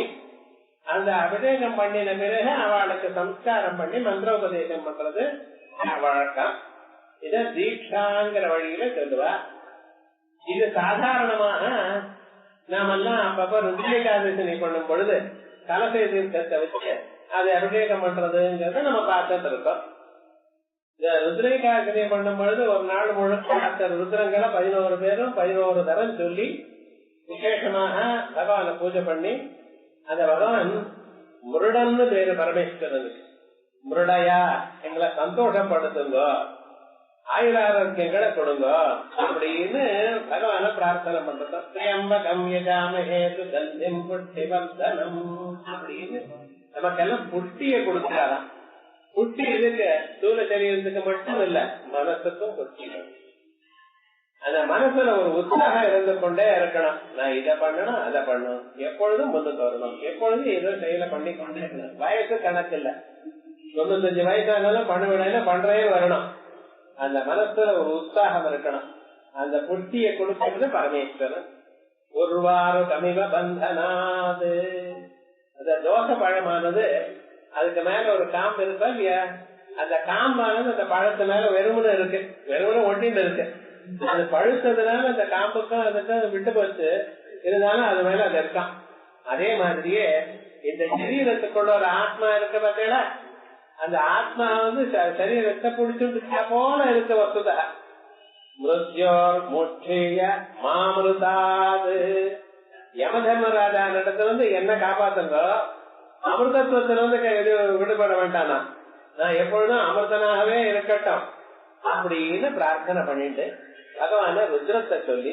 அந்த அபிஷேகம் பண்ணின பிறகு அவளுக்கு சம்ஸ்காரம் பண்ணி மந்திரோபதேசம் பண்றது வழக்கம். இத தீட்சாங்கிற வழியில சொல்லுவா. இது சாதாரணமாக நாமெல்லாம் அப்பப்ப ருத்ரேகாதசனி பண்ணும் பொழுது கலசை தீர்த்தத்தை வச்சு அதை அபிஷேகம் பண்றதுங்கிறத நம்ம பார்த்துட்டு இருக்கோம். இந்த ருத்ரேகாக்கிரியம் பண்ணும் பொழுது ஒரு நாள் முழுக்க ருத்ரங்களை 11 பேரும் 11 தரம் சொல்லி விசேஷமாக பகவான பூஜை பண்ணி அந்த பகவான் முருடன்னு பேரு பரமேஸ்வரனுக்கு. முருடையா எங்களை சந்தோஷப்படுத்துங்க, ஆயுராரோக்கியங்களை கொடுங்க அப்படின்னு பகவான பிரார்த்தனை பண்றோம். அப்படின்னு நமக்கெல்லாம் புஷ்டிய கொடுக்கிறாராம். புஷ்டி இதுக்கு ஸ்தூல சரீரத்துக்கு மட்டும் இல்ல, மனசுக்கும் புஷ்டி. அந்த மனசுல ஒரு உற்சாகம் இருந்து கொண்டே இருக்கணும். நான் இதை பண்ணணும், அதை பண்ணணும், எப்பொழுதும் முன்னுக்கு வரணும், எப்பொழுதும் ஏதோ செயல பண்ணி கொண்டே இருக்கணும். வயசு கணக்கு இல்ல, 95 வயசானாலும் பண்ணுவேன் பண்றே வரணும். அந்த மனசுல ஒரு உற்சாகம் இருக்கணும். அந்த புஷ்டியை கொடுக்கிறது பரமேஸ்வரன். ஒரு வாரம் சமீப பந்தனாது. அந்த தோச பழமானது அதுக்கு மேல ஒரு காம்பு இருக்கா இல்லையா, அந்த காம்பானது அந்த பழத்து மேல வெறுமனை இருக்கு, வெறுமனை ஒட்டின்னு இருக்கு. அது பழுத்ததுனால அந்த காம்புக்கும் அதுக்கும் விட்டு போச்சு, இருந்தாலும் அது மேல அது இருக்கான். அதே மாதிரியே இந்த சரீரத்துக்குள்ள ஒரு ஆத்மா இருக்க பார்த்தீங்களா, அந்த ஆத்மா வந்து சரீரத்தை பிடிச்சுட்டு போல இருக்க வசுதா. மிருத்யோர் முற்றிய மாமிருதாது. யமதர்மராஜா இடத்துல வந்து என்ன காப்பாத்துங்க, அமிர்தத்துவத்துல வந்து விடுபட வேண்டானா, நான் எப்பொழுதும் அமிர்தனாகவே இருக்கட்டும் அப்படின்னு பிரார்த்தனை பண்ணிட்டு பகவான ருத்ரத்தை சொல்லி,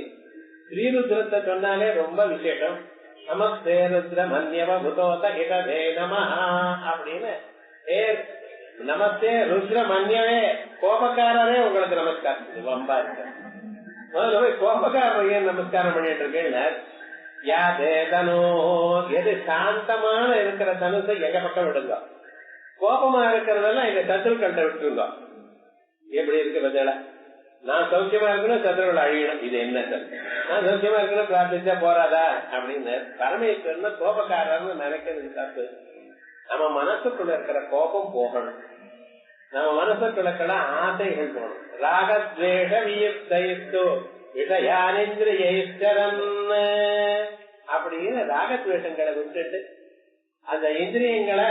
ஸ்ரீருத்ரத்தை சொன்னாலே ரொம்ப விசேஷம். நமஸ்தே ருத்ர மன்யவ புதோத இடதே நம அப்படின்னு, நமஸ்தே ருத்ர மன்யவே, கோபக்காரரே உங்களுக்கு நமஸ்காரம். வம்பா இருக்க முதல்ல போய் கோபக்காரர் ஏன் நமஸ்காரம் பண்ணிட்டு இருக்கேன். யாதேதனோ, எது சாந்தமான இருக்கிற தனுசை எங்க பக்கம் விடுங்க, கோபமா இருக்கிறதெல்லாம் எங்க சத்துருக்கள்கிட்ட விட்டுருங்க. எப்படி இருக்கு பதில, நான் சௌக்கியமா இருக்கணும், சத்துருக்கள் அழியணும், இது என்ன சார், நான் சௌக்கியமா இருக்கணும் பிரார்த்திச்சா போறாதா அப்படின்னு. பரமேஸ்வரன் கோபக்காரர்னு நினைக்கிறது தப்பு. நம்ம மனசுக்குள்ள இருக்கிற கோபம் போகணும், நம்ம மனசுக்குள்ள இருக்கிற ஆசைகள் போகணும். ராகத்வேஷ வியுக்தோ விஷயானிந்திரியைஸ்வரன் அப்படின்னு ராகத்வேஷங்களை விட்டுட்டு அந்த இந்திரியங்களை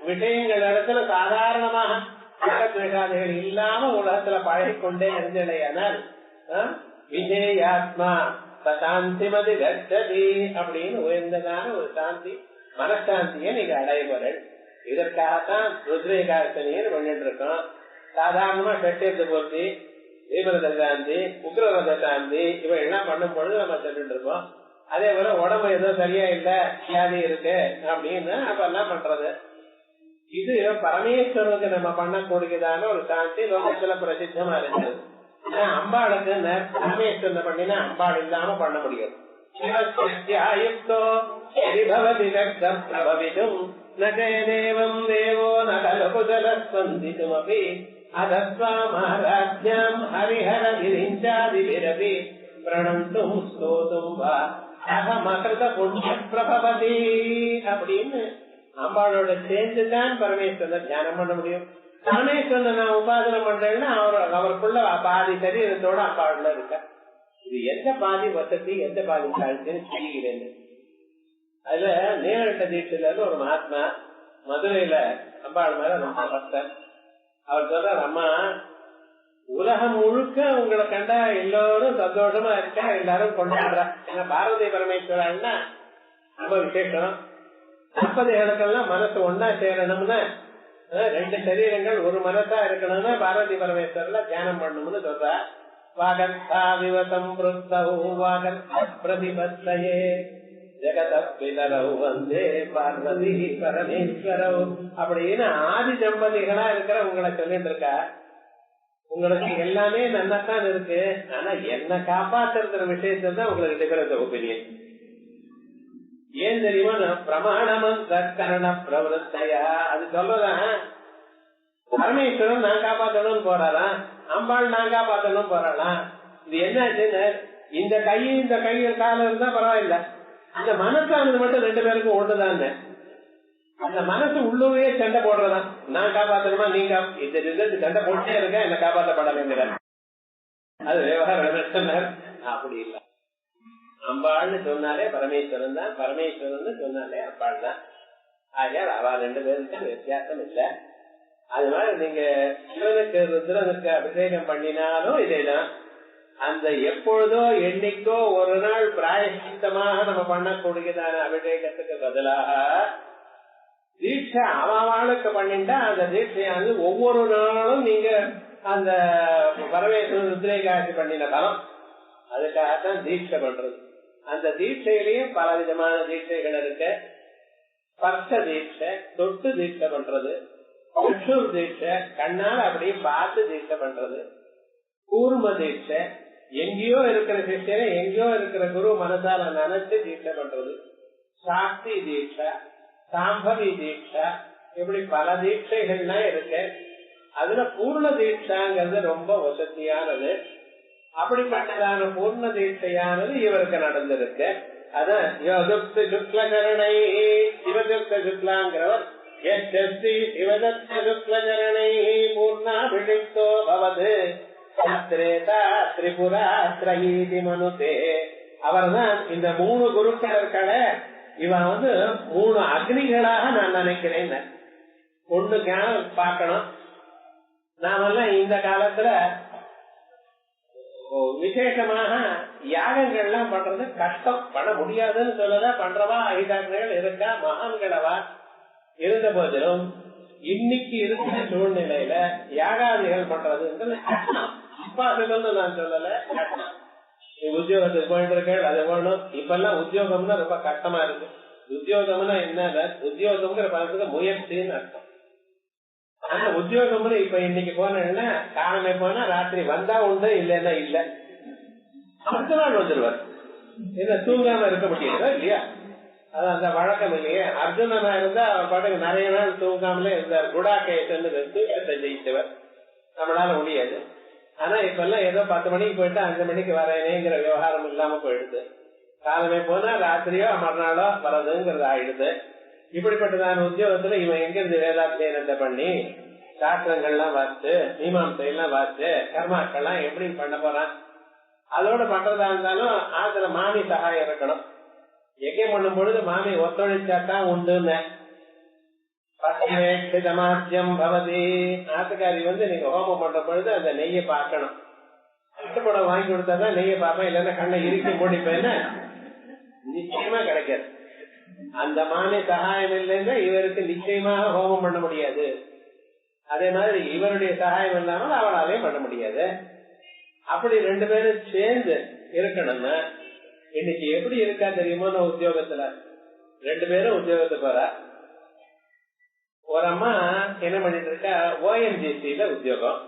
விஷயங்கள் இடத்துல சாதாரணமாக ராகத்வேஷாதிகள் இல்லாம உலகத்துல பழகிக்கொண்டே இருந்தேனால் விஜயாத்மா சாந்திமதி கச்சதி அப்படின்னு உயர்ந்ததான ஒரு சாந்தி, மனசாந்தியை நீங்க அடைபவர்கள். இதற்காகத்தான் ருத்ரேகாசனின்னு பண்ணிட்டு இருக்கோம். சாதாரணமா கட்டியத்தை போட்டி, தீவிரத சாந்தி, உக்ரரத சாந்தி இவன் எல்லாம் பண்ணும் பொழுது நம்ம சொல்லிட்டு இருக்கோம். அதே போல உடம்பு ஏதோ சரியா இல்ல, வியாதி இருக்கு அப்படின்னு அப்ப என்ன பண்றது, இது பரமேஸ்வரனுக்கு நம்ம பண்ணக்கூடியதான ஒரு சாந்தி லோகத்துல பிரசித்தமா இருக்குது. அம்பாளுக்கு பரமேஸ்வரனை பண்ணினா அம்பாள் இல்லாம பண்ண முடியாது. நேவம் தேவோ நகலபுதலஸ்பந்திதுமபி அதஸ்வாமராஜ்ஞாம் ஹரிஹர விரிஞ்சாதிபிரபி பிரணந்தும் ஸ்தோதும் வா அகமகிருத புண்ணிய பிரபவதி அப்படின்னு அம்பாளோட சேர்ந்துதான் பரமேஸ்வரனை தியானம் பண்ண முடியும். பரமேஸ்வரனை நான் உபாசனை பண்றேன்னா அவருக்குள்ள பாதி சரீரத்தோட அம்பாளுல இருக்க. இது எந்த பாதி வசதி எந்த பாதி தாழ்ச்சின்னு தெரிகிறேன். அதுல நேரட்ட தீட்சில ஒரு மகாத்மா மதுரையில அம்பாள் மேல ரொம்ப பக்தன். அவர் சொல்றார், அம்மா உலகம் முழுக்க உங்களை கண்டா எல்லோரும் சந்தோஷமா இருக்கா, எல்லாரும் கொண்டாடுறா. ஏன்னா பாரதி பரமேஸ்வரன்னா ரொம்ப விசேஷம். 40 இடங்கள்லாம் மனசு ஒன்னா சேரணும்னா 2 சரீரங்கள் ஒரு மனசா இருக்கணும்னா பாரதி பரமேஸ்வரர்ல தியானம் பண்ணணும்னு சொல்றா. வாகத்தாவிவசம் பிரதிபத்தையே ஜெகதப்பிதரவு வந்தே பார்வதி பரமேஸ்வரவு அப்படின்னு ஆதி தம்பதிகளா இருக்கிற உங்களை சொல்லிட்டு இருக்கா. உங்களுக்கு எல்லாமே நல்லாத்தான் இருக்கு, ஆனா என்ன காப்பாத்துற விஷயத்தான் உங்களுக்கு டிஃபரன்ஸ் ஒப்பீனியன். ஏன் தெரியுமா, பிரமாணமன் கரண பிரவருத்தையா அது சொல்றதான். பரமேஸ்வரன் நான் காப்பாற்றணும்னு போறாராம், அம்பாள் நான் காப்பாற்றணும் போறாளாம். இது என்னாச்சுன்னு, இந்த கையில் காலம் இருந்தா பரவாயில்ல, அந்த மனசானது மட்டும் 2 பேருக்கும் ஒண்ணுதான். அந்த மனசு உள்ளூரே சண்டை போடுறதான், நான் காப்பாத்தணுமா நீங்க சண்டை போட்டே இருக்க, என்ன காப்பாற்றப்படலைங்கிற அது விவகாரம். அப்படி இல்ல, அம்பாள்னு சொன்னாலே பரமேஸ்வரன் தான், பரமேஸ்வரன் சொன்னாலே அம்பாள் தான். ஆகையால் அவ 2 பேருக்கு வித்தியாசம் இல்ல. அது மாதிரி நீங்க சிவனுக்கு ருத்ரனுக்கு அபிஷேகம் பண்ணினாலும் இதேதான். அந்த எப்பொழுதோ என்னைக்கோ ஒரு நாள் பிராயசித்தமாக நம்ம பண்ணக்கூடியதான அபிஷேகத்துக்கு பதிலாக தீட்சை அவளுக்கு பண்ணிட்டா அந்த தீட்சையானது ஒவ்வொரு நாளும் நீங்க அந்த பரமேஸ்வரன் ருத்ரேகாட்சி பண்ணின பலம். அதுக்காகத்தான் தீட்சை பண்றது. அந்த தீட்சையிலையும் பல விதமான தீட்சைகள் இருக்கு. ஸ்பர்ஷ தீட்சை, தொட்டு தீட்சை பண்றது. சக்ஷுர் தீட்சை, கண்ணால் அப்படியே பார்த்து தீட்சை பண்றது. கூர்ம தீட்சை, எங்கேயோ இருக்கிற சிஷ்யனை எங்கேயோ இருக்கிற குரு மனசால நினைச்சு தீட்சை பண்றது. சாக்தி தீட்சை, சாம்பவி தீட்சை, இப்படி பல தீட்சைகள்லாம் இருக்கு. அதுல பூர்ண தீட்சாங்கிறது ரொம்ப வசதியானது. அப்படிப்பட்டதான பூர்ண தீட்சையானது இவருக்கு நடந்திருக்கு. அதான் யோகுப்த சுக்லகரணை சிவகுப்த சுக்லாங்கிறவர் சிவதத்த சுக்லகரணை பூர்ணாபிஷிக்தோ பவது திரிபுரா திரயீதி மனுதே. அவர் தான் இந்த 3 குருக்களை இவன் 3 அக்னிகளாக நான் நினைக்கிறேன். ஒண்ணு பார்க்கணும். நாமெல்லாம் இந்த காலத்துல விசேஷமாக யாகங்கள்லாம் பண்றது கஷ்டம், பண்ண முடியாதுன்னு சொல்லல. பண்றவா ஐதாக்கள் இருக்கா, மகான்களவா இருந்த போதிலும் இன்னைக்கு இருக்கிற சூழ்நிலையில யாகாதிகள் பண்றதுன்றது இப்பாசிபிள்னு நான் சொல்லல. உத்தியோகத்துக்கு போயிட்டு இருக்கேன், அது வேணும். இப்ப எல்லாம் உத்தியோகம்னா ரொம்ப கஷ்டமா இருக்கு. உத்தியோகம்னா என்ன, உத்தியோகம்ங்கிற பதத்துக்கு முயற்சின்னு அர்த்தம். ஆனா உத்தியோகம்னு இப்ப இன்னைக்கு போனா காலமே போனா ராத்திரி வந்தா உண்டு, இல்லன்னா இல்ல. அடுத்த நாள் வந்துருவார். என்ன தூங்காம இருக்க முடியாதா இல்லையா? அது அந்த வழக்கம் இல்லையே. அர்ஜுனனா இருந்தா அவர் பாட்டுக்கு நிறைய நாள் தூங்காமலே இருந்தார். குடாகேசன்னு தூக்கத்தை ஜெயிச்சவர். நம்மளால முடியாது. ஆனா இப்ப எல்லாம் ஏதோ 10 மணிக்கு போயிட்டு 5 மணிக்கு வரேனேங்கிற விவகாரம் இல்லாம போயிடுது. காலமே போனா ராத்திரியோ மறுநாளோ வரதுங்கிறது ஆயிடுது. இப்படிப்பட்டதான உத்தியோகத்துல இவன் எங்க இருந்து வேதாத்தியனத்தை பண்ணி சாஸ்திரங்கள்லாம் வாசிச்சு மீமாம்சையெல்லாம் வாசிச்சு கர்மாக்கள்லாம் எப்படி பண்ண போறான்? அதோட பண்றதா இருந்தாலும் அதுல மாமி சகாயம் இருக்கணும். யஜ்ஞம் பண்ணும் பொழுது மாமி ஒத்துழைச்சாதான் உண்டுன்னு. பத்மேட்சிதமாத்தியம் பவதி. ஆத்துக்காரி நீங்க ஹோமம் பண்ற பொழுது அந்த நெய்யை பார்க்கணும். கட்டுப்படம் வாங்கி கொடுத்தாதான் நெய்யை பார்ப்பேன், இல்லைன்னா கண்ணை இறுக்கி மூடிப்பேன்னு நிச்சயமா கிடைக்காது. அந்த மாமி சகாயம் இல்லைன்னா இவருக்கு நிச்சயமாக ஹோமம் பண்ண முடியாது. அதே மாதிரி இவருடைய சகாயம் இல்லாமல் அவளாலையும் பண்ண முடியாது. அப்படி 2 பேரும் சேர்ந்து இருக்கணும்னா இன்னைக்கு எப்படி இருக்கா தெரியுமோ? உத்தியோகத்துல 2 பேரும் உத்தியோகத்துக்கு போறா. ஒரு அம்மா என்ன பண்ணிட்டு இருக்கா, ONGC உத்தியோகம்.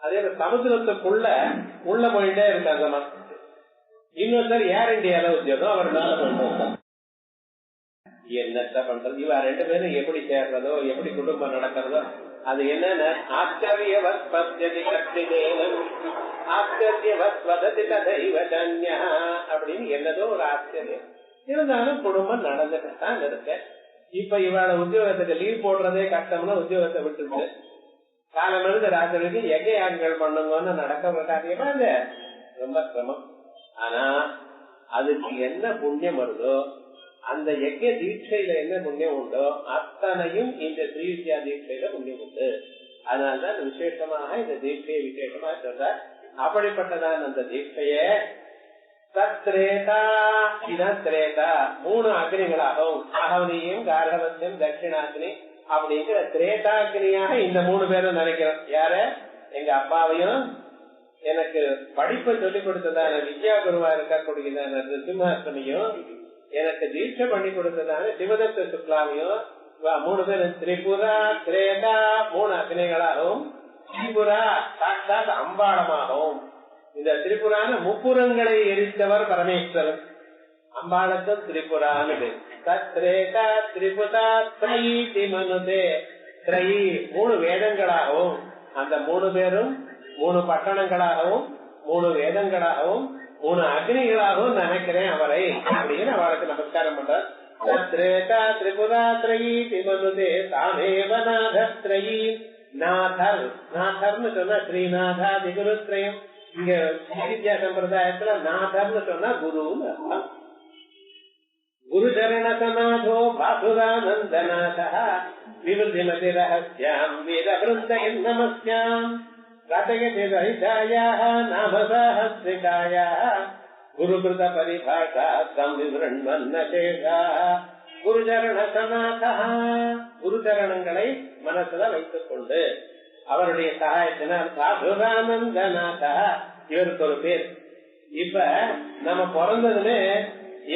அதே சமுத்திரத்துக்குள்ள உள்ள போயிட்டே இருக்காங்க அம்மா. இன்னொருத்தர் ஏர் இண்டியால உத்தியோகம், அவர் என்னத்த பண்றது? இவ 2 பேரும் எப்படி சேர்றதோ, எப்படி குடும்பம் நடக்கிறதோ, அது என்னன்னா ஆச்சரியவத் பத்யதி கர்த்திதேனம் ஆச்சரியவத் வததி ததைவதன்யா அப்படின்னு என்னதோ ஒரு ஆச்சரியம் இருந்தாலும் குடும்பம் நடந்துதான் இருக்கு. இப்ப இவாள உத்தியோகத்துக்கு லீவ் போடுறதே கஷ்டம்னா உத்தியோகத்தை விட்டுட்டு காலமிருந்து ராத்திரிக்கு யஜ்ஞங்கள் பண்ணுங்கன்னு நடக்கிற காரியமா இல்ல, ரொம்ப சிரமம். ஆனா அதுக்கு என்ன புண்ணியம் வருதோ, அந்த யஜ்ஞ தீட்சையில என்ன புண்ணியம் உண்டோ அத்தனையும் இந்த ஸ்ரீவித்யா தீட்சையில புண்ணியம் உண்டு. அதனால்தான் விசேஷமாக இந்த தீட்சையை விசேஷமா சொல்ற. அப்படிப்பட்டதான் அந்த தீட்சைய தத்ரேதா இதான் திரேதா 3 அக்னிகளாகவும் அகவனியும் கார்கவத்தியம் தட்சிணாக்னி அப்படிங்கிற திரேதாக்னியாக இந்த 3 பேரும் நினைக்கிறோம். யார? எங்க அப்பாவையும் எனக்கு படிப்பை சொல்லிக் கொடுத்ததான வித்யா குருவா இருக்கக்கூடியதான ரிசிம்ஹாஸ்வமியும் எனக்கு தீட்சை பண்ணி கொடுத்ததான சிவதத்த சுக்லாவையும் 3 பேரும் திரிபுரா திரேதா 3 அக்னிகளாகவும் திரிபுரா சாட்சாத் அம்பாளமாகவும். இந்த திரிபுரான முப்புறங்களை எரித்தவர் பரமேஸ்வரன். அம்பாளுக்கும் திரிபுரானது தத்ரேதா திரிபுதா திரயீதி மனுதே. திரயி 3 வேதங்களாகவும் அந்த 3 பேரும் 3 பட்டணங்களாகவும் 3 வேதங்களாகவும் 3 அக்னிகளாகவும் நினைக்கிறேன் அவரை அப்படின்னு அவளுக்கு நமஸ்காரம் பண்றார். தத்ரேதா திரிபுரா திரயீதி மனுதே தாமேவ நாதத்ரயீ. நாதர் நாதர்னு சொன்னா ஸ்ரீநாதாதி குருத்ரயம். இங்க வித்யா சம்பிரதாயத்துல நாதர்னு சொன்னா குருன்னு அர்த்தம். குரு சரணநாதோ பாசுரானந்தநாத விவதிமதி ரகசியாம் வீரபிருந்த நமஸ்யாம் ரதயதி ரஹிதாயாः நாமசாஹஸ்ரிகாயாः குருகிருத பரிபாஷா சம்விவரண்வன்ன சேஷாः குருச்சரண சநாதः. குருச்சரணங்களை மனசுல வைத்துக் கொண்டு அவருடைய சகாயத்தினால் சாதுரானந்தநாதா இவருக்கு ஒரு பேர். இப்ப நம்ம பிறந்ததுமே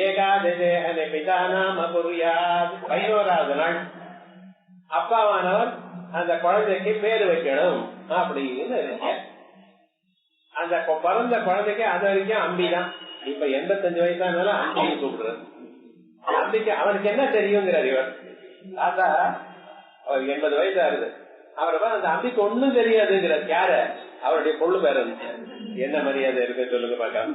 ஏகாதேகனே பிதா நாம புரியாது 11வது நாள் அப்பாவானவர் அந்த குழந்தைக்கு பேரு வைக்கணும் அப்படின்னு இருக்க. அந்த பிறந்த குழந்தைக்கு அது வரைக்கும் அம்பிதான். இப்ப 85 வயசானாலும் அம்பின்னு கூப்பிடுறது. அம்பிக்கு அவனுக்கு என்ன தெரியுங்கிறார் இவர் தாத்தா. அவர் 80 வயசாகுது. அவரை அந்த அம்பிக்கு ஒண்ணும் தெரியாதுங்கிறார். யாரு? அவருடைய பொண்ணு பேரு. என்ன மரியாதை இருக்கு சொல்லுங்க பாக்கலாம்.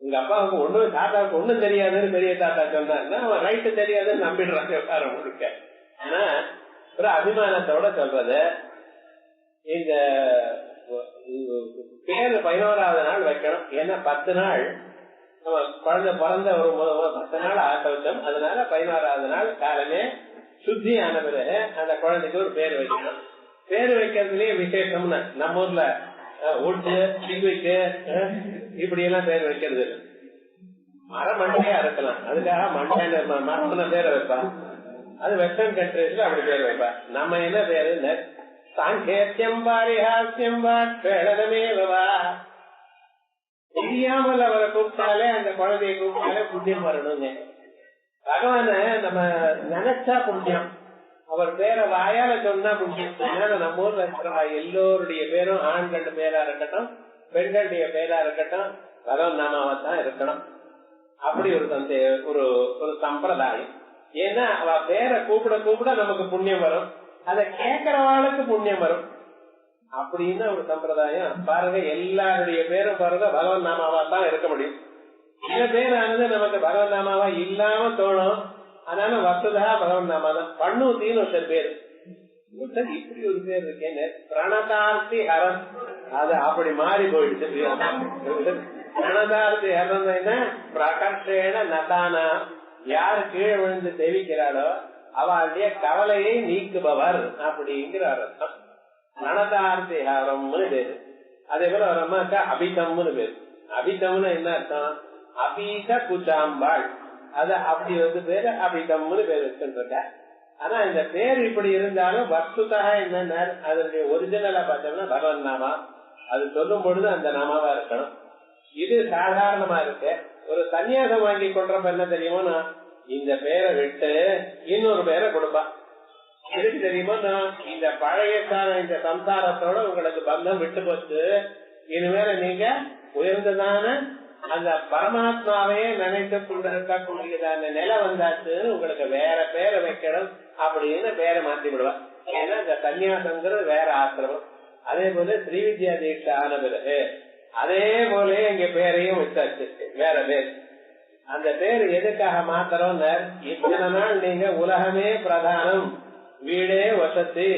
உங்க அப்பாவுக்கு ஒண்ணும் தாத்தாவுக்கு ஒண்ணும் தெரியாதுன்னு பெரிய தாத்தா சொன்னாருன்னா அவன் ரைட்டு தெரியாதுன்னு நம்பிடுறாங்க விவகாரம் முழுக்க. ஆனா ஒரு அபிமானத்தோட சொல்றது இந்த பேரு 11வது நாள் வைக்கணும். ஏன்னா 10 நாள் நம்ம குழந்தை பிறந்த ஒரு 10 நாள் ஆட்டோச்சம். அதனால 11வது நாள் காலமே சுத்தி ஆன பிறகு அந்த குழந்தைக்கு ஒரு பேர் வைக்கணும். பேரு வைக்கிறதுலயே விசேஷம்னு நம்ம ஊர்ல ஒட்டு சிங்குக்கு இப்படி எல்லாம் பேர் வைக்கிறது இல்லை. மரமண்டையா இருக்கலாம், அதுக்காக மண்டையில மரம்ன பேரை வைப்பா. அது வெஸ்டர்ன் கண்ட்ரீஸ்ல அப்படி பேர் வைப்பா. நம்ம என்ன பேரு சாங்கேத்தியம் பாரிஹாஸ்யம் வாழனமேவா. தெரியாமல் அவரை கூப்பிட்டாலே அந்த குழந்தைய கூப்பிட்டாலே புண்ணியம் வரணுங்க. பகவான நம்ம நினைச்சா புண்ணியம், அவர் பேரை வாயால சொன்னா புண்ணியம். அதனால நம்ம ஊர்ல இருக்கிற எல்லோருடைய பேரும் ஆண்கள் பேரா இருக்கட்டும் பெண்களுடைய பேரா இருக்கட்டும் பகவன் நாமாவா தான் இருக்கணும். அப்படி ஒரு ஒரு சம்பிரதாயம். ஏன்னா அவ பேரை கூப்பிட கூப்பிட நமக்கு புண்ணியம் வரும், அதை கேட்கிறவாளுக்கு புண்ணியம் வரும் அப்படின்னு ஒரு சம்பிரதாயம். பாருங்க எல்லாருடைய பேரும் பாருங்க பகவன் நாமாவா தான் இருக்க முடியும். சில பேரானது நமக்கு பகவன் நாமாவா இல்லாம தோணும். அதனால வசதா பகவன் நாமா தான். பண்ணூத்தின்னு ஒரு பேரு, இப்படி ஒரு பேர் இருக்கேன்னு பிரணதார்த்தி ஹரன். அது அப்படி மாறி போயிடுச்சு. பிரணதார்த்தி ஹரன் பிரகர்ஷேன நதானா. யாரு கீழே விழுந்து தெரிவிக்கிறாளோ அவளுடைய கவலையை நீக்குபவர் அப்படிங்கிற அர்த்தம். பிரணதார்த்தி ஹரம்னு பேரு. அதே போல ஒரு அம்மாக்கா அபிதம்னு பேரு. அபிதம்னு என்ன அர்த்தம்? அபீத குச்சாம்பாள். அது அப்படி பேரு அபிதம்னு பேர் வச்சுருக்க. ஆனா இந்த பேர் இப்படி இருந்தாலும் வஸ்துதாக என்ன அதனுடைய ஒரிஜினலா பார்த்தோம்னா பகவன் நாமா. அது சொல்லும் பொழுது அந்த நாமாவா இருக்கணும். இது சாதாரணமா இருக்கு. ஒரு சன்னியாசம் வாங்கி கொள்றப்ப என்ன தெரியுமோ, இந்த பேரை விட்டு இன்னொரு பேரை கொடுப்பா. எதுக்கு தெரியுமோ, இந்த பழைய இந்த சம்சாரத்தோட உங்களுக்கு பந்தம் விட்டு போச்சு, இனிமேல நீங்க உயர்ந்ததான அந்த பரமாத்மாவையே நினைத்து கொண்டிருக்கக்கூடியதான நிலை வந்தாச்சு, உங்களுக்கு வேற பேரை வைக்கணும் அப்படின்னு பேரை மாற்றி விடுவா. ஏன்னா இந்த சன்னியாசங்கிறது வேற ஆசிரமம். அதே போல ஸ்ரீவித்யா தீட்சை ஆன பிறகு அதே போல இங்க பேரையும் வச்சாச்சு வேற பேர். அந்த பேரு எதுக்காக மாத்திரம், இத்தனை நாள் நீங்க உலகமே பிரதானம், வீடே வசதி,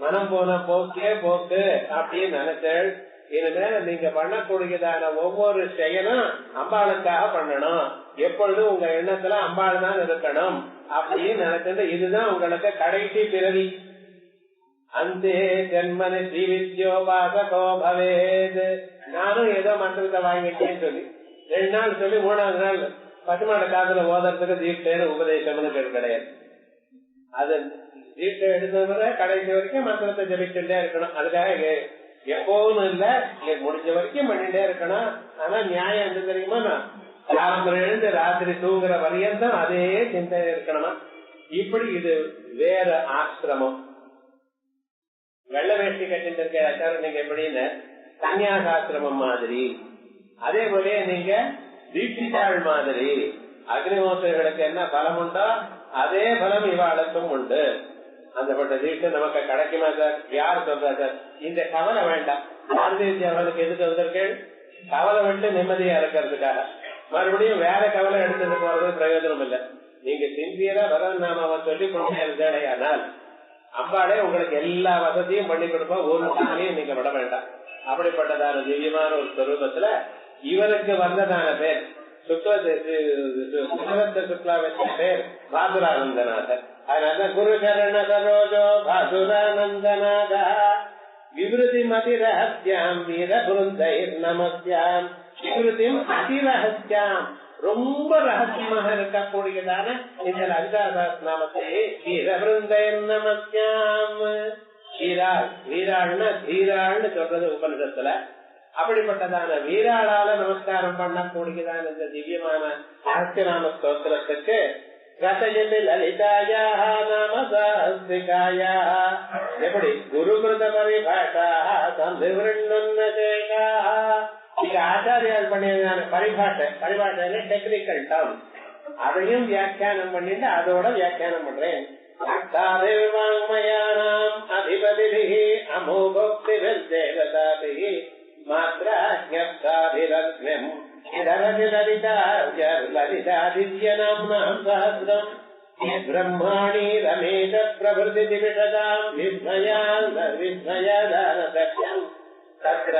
மனம் போன போக்கே போக்கு அப்படின்னு நினைச்சேன். இனிமேல நீங்க பண்ணக்கூடியதான ஒவ்வொரு செயலும் அம்பாளுக்காக பண்ணணும், எப்பொழுதும் உங்க எண்ணத்துல அம்பாள் தான் இருக்கணும் அப்படின்னு நினைச்சது. இதுதான் உங்களுக்கு கடைசி பிறவி. அந்த ஜென்மனி ஸ்ரீவித்யோ வாசகோ பவேது. நானும் ஏதோ மந்திரத்தை வாங்கிட்டேன்னு சொல்லி 2 நாள் சொல்லி 3வது நாள் பசுமாட காதுல ஓதறதுக்கு தீட்சைன்னு உபதேசம்னு கிடையாது. அது தீட்சை எடுத்தவரை கடைசி வரைக்கும் மந்திரத்தை ஜபிச்சுட்டே இருக்கணும். அதுக்காக எப்பவும் இல்ல, முடிஞ்ச வரைக்கும் பண்ணிட்டே இருக்கணும். ஆனா நியாயம் என்ன தெரியுமா, காலம்பரம் எழுந்து ராத்திரி தூங்குற வரையந்தான் அதே சிந்தனை இருக்கணுமா. இப்படி இது வேற ஆசிரமம். வெள்ள வேஷ்டி கட்டிட்டு இருக்க நீங்க எப்படின்னு சன்னியாசாசிரமம் மாதிரி, அதே போல நீங்க தீட்சிதாள் மாதிரி அக்னிஹோத்திரிகளுக்கு என்ன பலம் உண்டோ அதே பலம் இவாளுக்கும் உண்டு. அந்த பட்ட தீட்சை நமக்கு கிடைக்குமா சார்? யார் சொல்றா சார்? இந்த கவலை வேண்டாம். பாரதிய அவளுக்கு எதுக்கு வந்திருக்கேன்? கவலை விட்டு நிம்மதியா இருக்கிறதுக்காக. மறுபடியும் வேற கவலை எடுத்துட்டு போறது பிரயோஜனம் இல்லை. நீங்க சின்சியரா பகவன் நாமாவை சொல்லி கொண்டால் அம்பாடே உங்களுக்கு எல்லா வசதியும் பண்ணி கொடுப்பா. ஒரு நாளையும் நீங்க விட வேண்டாம். அப்படிப்பட்டதான திவ்யமான ஒரு ஸ்வரூபத்துல இவருக்கு வந்ததான பேர் சுக்லா வச்ச பேர் பாதுரானந்தநாதர். அதனால குரு சரண சரோஜோ பாசுரானந்தநாதா விவருதி மதி ரகசியாம் வீர குருந்தைர் நமஸ்யாம். விவருதிம் அதி ரகசியாம், ரொம்ப ரகசியமாக இருக்கக்கூடியதான இந்த லலிதா சஹஸ்ரநாமத்தை வீரபிருந்தைர் நமஸ்யாம். வீராள், வீராள்னா தீராள்னு சொல்றது உபனிஷத்துல. அப்படிப்பட்டதான வீராளால நமஸ்காரம் பண்ணக்கூடியதான இந்த திவ்யமான ரகசியநாம ஸ்தோத்திரத்துக்கு ரசயதி லலிதாயா நாம சாஸ்திகாயா, எப்படி குருகிருத பரிபாஷா சந்திருண்ணா. இங்க ஆச்சாரியால் பண்ணியதான பரிபாஷை டெக்னிக்கல் டேர்ம், அதையும் வியாக்கியானம் பண்ணிட்டு அதோட வியாக்கியானம் பண்றேன். வாங்மயானாம் அதிபதிபிஹி அமோபக்திபிர் தேவதாபிஹி மாத்ராஜ்ஞப்தாபிரத்னம் இதரதி லலிதாதித்யநாம்னாம் சஹஸ்ரம் பிரம்மாணி ரமேஷ பிரபுதி திவிஷதாம் விஸ்மயாதானசக்யம் தத்ர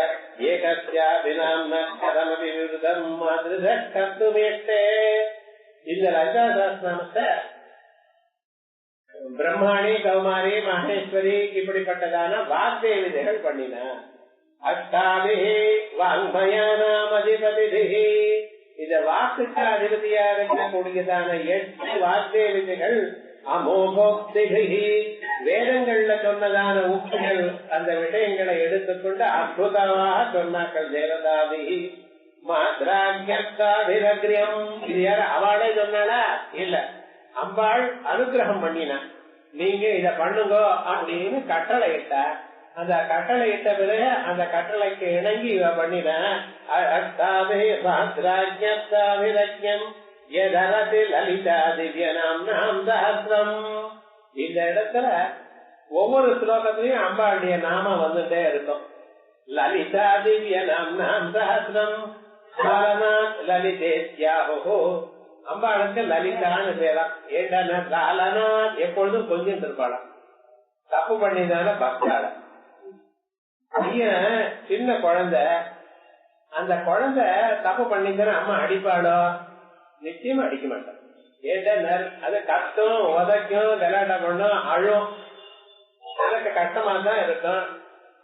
ஏகஸ்யாபி நாம்னா கதமபி விருதம் மாத்ருதக் கர்த்துமேஷ்டே. இந்த லலிதா சஹஸ்ரநாமத்தை பிரம்மாணி, கௌமாரி, மகேஸ்வரி இப்படிப்பட்டதான வாக்தேவிதைகள் பண்ணின. அஷ்டாபிஹி வாங்மயானாம் அதிபதிபிஹி, இந்த வாக்குக்கு அதிபதியாக இருக்கக்கூடியதான 8 வாக்தேவிதைகள் அமோகோக்திபிஹி, வேதங்கள்ல சொன்னதான உக்திகள் அந்த விஷயங்களை எடுத்துக்கொண்டு அற்புதமாக சொன்னாக்கள். தேவதாபிஹி மாத்ராஜ்ஞப்தாபிரக்ரியம், இது யார அவளே சொன்னாளா? இல்ல, அம்பாள் அனுகிரகம் பண்ணினா, நீங்க இத பண்ணுங்க அப்படின்னு கட்டளை இட்டா. அந்த கட்டளை இட்ட பிறகு அந்த கட்டளைக்கு இணங்கி இவ பண்ணின. லலிதா திவ்ய நாம் சஹஸ்ரம். இந்த இடத்துல ஒவ்வொரு ஸ்லோகத்திலையும் அம்பாளுடைய நாமம் வந்துட்டே இருக்கும். லலிதா திவ்ய நாம் சஹஸ்ரம் லலிதேத்யாஹோ. அம்பாளுக்கு லலிதான்னு பேரா. ஏன்னா காலநாத் எப்பொழுதும் கொஞ்சம் இருப்பாளாம். தப்பு பண்ணிதான பக்தாள பையன், சின்ன குழந்தை, அந்த குழந்தை தப்பு பண்ணிதானே அம்மா அடிப்பாளோ? நிச்சயமா அடிக்க மாட்டான். ஏன்னா அது கஷ்டம், உதைக்கும், விளையாட்ட பண்ணும், அழும். எனக்கு கஷ்டமா தான் இருக்கும்.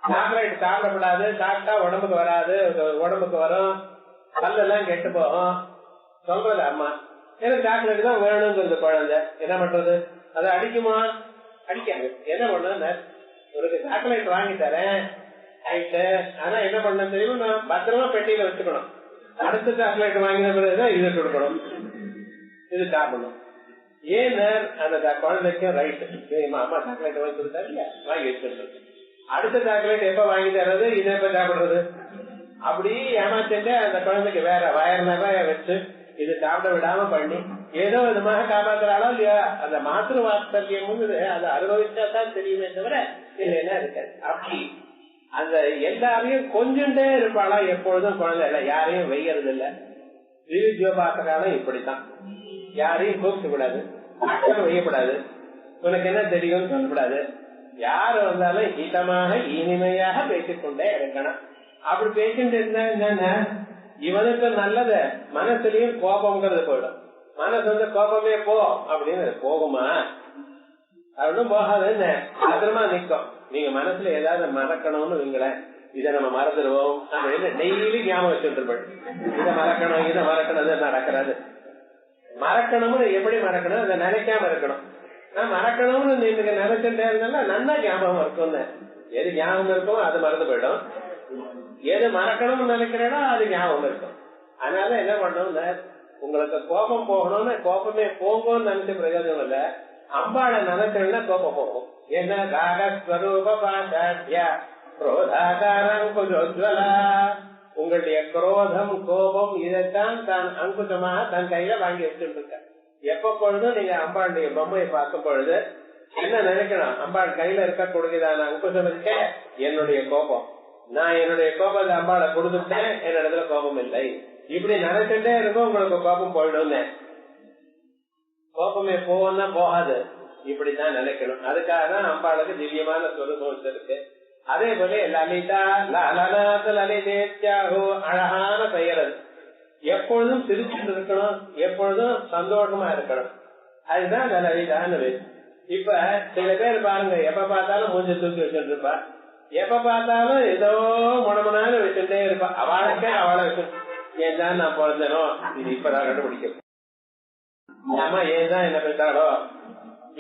சாக்லேட் சாப்பிடக்கூடாது, சாப்பிட்டா உடம்புக்கு வராது, உடம்புக்கு வரும், பல்லெல்லாம் கெட்டு போகும். சொல்றது அம்மா, எனக்கு சாக்லேட் தான் வேணுங்கிறது குழந்தை. என்ன பண்றது? அதை அடிக்குமா? அடிக்காது. என்ன பண்ண, உனக்கு சாக்லேட் வாங்கி தரேன் ஆயிட்டு, ஆனா என்ன பண்ண தெரியும், நான் பத்திரமா பெட்டியில வச்சுக்கணும். அடுத்த சாக்லேட் வாங்கின பிறகுதான் இது கொடுக்கணும், இது சாப்பிடணும். ஏன்னா அந்த குழந்தைக்கும் ரைட்டு, அம்மா சாக்லேட் வாங்கி கொடுத்தாரு இல்ல, வாங்கி வச்சுருக்கோம். அடுத்த சாக்லேட் எப்ப வாங்கி தர்றது, இதை எப்ப சாப்பிடுறது? அப்படி ஏமாத்திட்டு அந்த குழந்தைக்கு வேற வயர் நிறைய வச்சு இது சாப்பிட விடாம பண்ணி ஏதோ விதமாக காப்பாத்துறாளோ இல்லையா? அந்த மாத்திரு வாத்சல்யம் அதை அனுபவிச்சா தான் தெரியுமே தவிர இல்லைன்னா இருக்காது. அப்படி அந்த எல்லாரையும் கொஞ்சண்டே இருப்பாளா எப்பொழுதும் குழந்தை இல்ல, யாரையும் வெய்யறது இல்ல. ஜீவிஜோபாசகாலம் இப்படித்தான், யாரையும் கூப்பிட்டு கூடாது, வெய்யப்படாது, உனக்கு என்ன தெரியும் சொல்லக்கூடாது. யாரு வந்தாலும் ஹிதமாக இனிமையாக பேசிக்கொண்டே இருக்கணும். அப்படி பேசிட்டு இருந்தா என்னன்னா, இவனுக்கு நல்லது, மனசுலயும் கோபம்ங்கிறது போயிடும். மனசு வந்து கோபமே போ அப்படின்னு போகுமா? அப்படின்னும் போகாது. என்ன பத்திரமா நிக்கும். நீங்க மனசுல ஏதாவது மறக்கணும்னு வைங்களேன், இதை நம்ம மறந்துடுவோம் அப்படின்னு டெய்லி ஞாபகம் வச்சுட்டு இருப்பேன். இதை மறக்கணும், இதை மறக்கணும், அது நடக்கிறது. மறக்கணும்னு எப்படி மறக்கணும், அதை நினைக்காம இருக்கணும். நான் மறக்கணும்னு நீங்க நினைச்சுட்டே இருந்தாலும் நல்லா ஞாபகம் இருக்கும்னு. எது ஞாபகம் இருக்கும் அது மறந்து போயிடும், எது மறக்கணும்னு நினைக்கிறேனோ அது ஞாபகம் இருக்கும். அதனால என்ன பண்ணணும்னா, உங்களுக்கு கோபம் போகணும்னு கோபமே போங்கன்னு நினைச்ச பிரயோஜனம் இல்ல, அம்பாளை நினைச்சா கோபம் போகும். என்ன உங்களுடைய குரோதம் கோபம் இதைத்தான் தான் அங்குசமாக தன் கையில வாங்கி வச்சுட்டு இருக்க. எப்ப பொழுதும் நீங்க அம்பாளுடைய பொம்மையை பார்க்கும் பொழுது என்ன நினைக்கணும், அம்பாள் கையில இருக்கக்கூடியதான அங்குசம் இருக்க என்னுடைய கோபம், நான் என்னுடைய கோபத்தை அம்பாளை கொடுத்துட்டேன், என்னிடத்துல கோபம் இல்லை. இப்படி நினைச்சுட்டே இருக்கும், உங்களுக்கு கோபம் போயிடும். கோபமே போவோம்னா போகாது, இப்படித்தான் நினைக்கணும். அதுக்காக தான் அம்பாளுக்கு திவ்யமான சொரூபம் இருக்கு. அதே போல லலிதா லலநாத லலிதேத்யாஹோ, அழகான பெயர். அது எப்பொழுதும் சிரிச்சுட்டு இருக்கணும், எப்பொழுதும் சந்தோஷமா இருக்கணும். அதுதான் லலிதான்னு. இப்ப சில பேர் பாருங்க, எப்ப பார்த்தாலும் மூஞ்ச தூக்கி வச்சுட்டு இருப்பா, எப்ப பார்த்தாலும் ஏதோ முடமுனாலும் வச்சுட்டே இருப்பா. அவளுக்கே அவளை வச்சு ஏன் நான் பிறந்தனோ இது இப்பதான் கண்டுபிடிக்கும். அம்மா ஏதான் என்ன பெற்றாலோ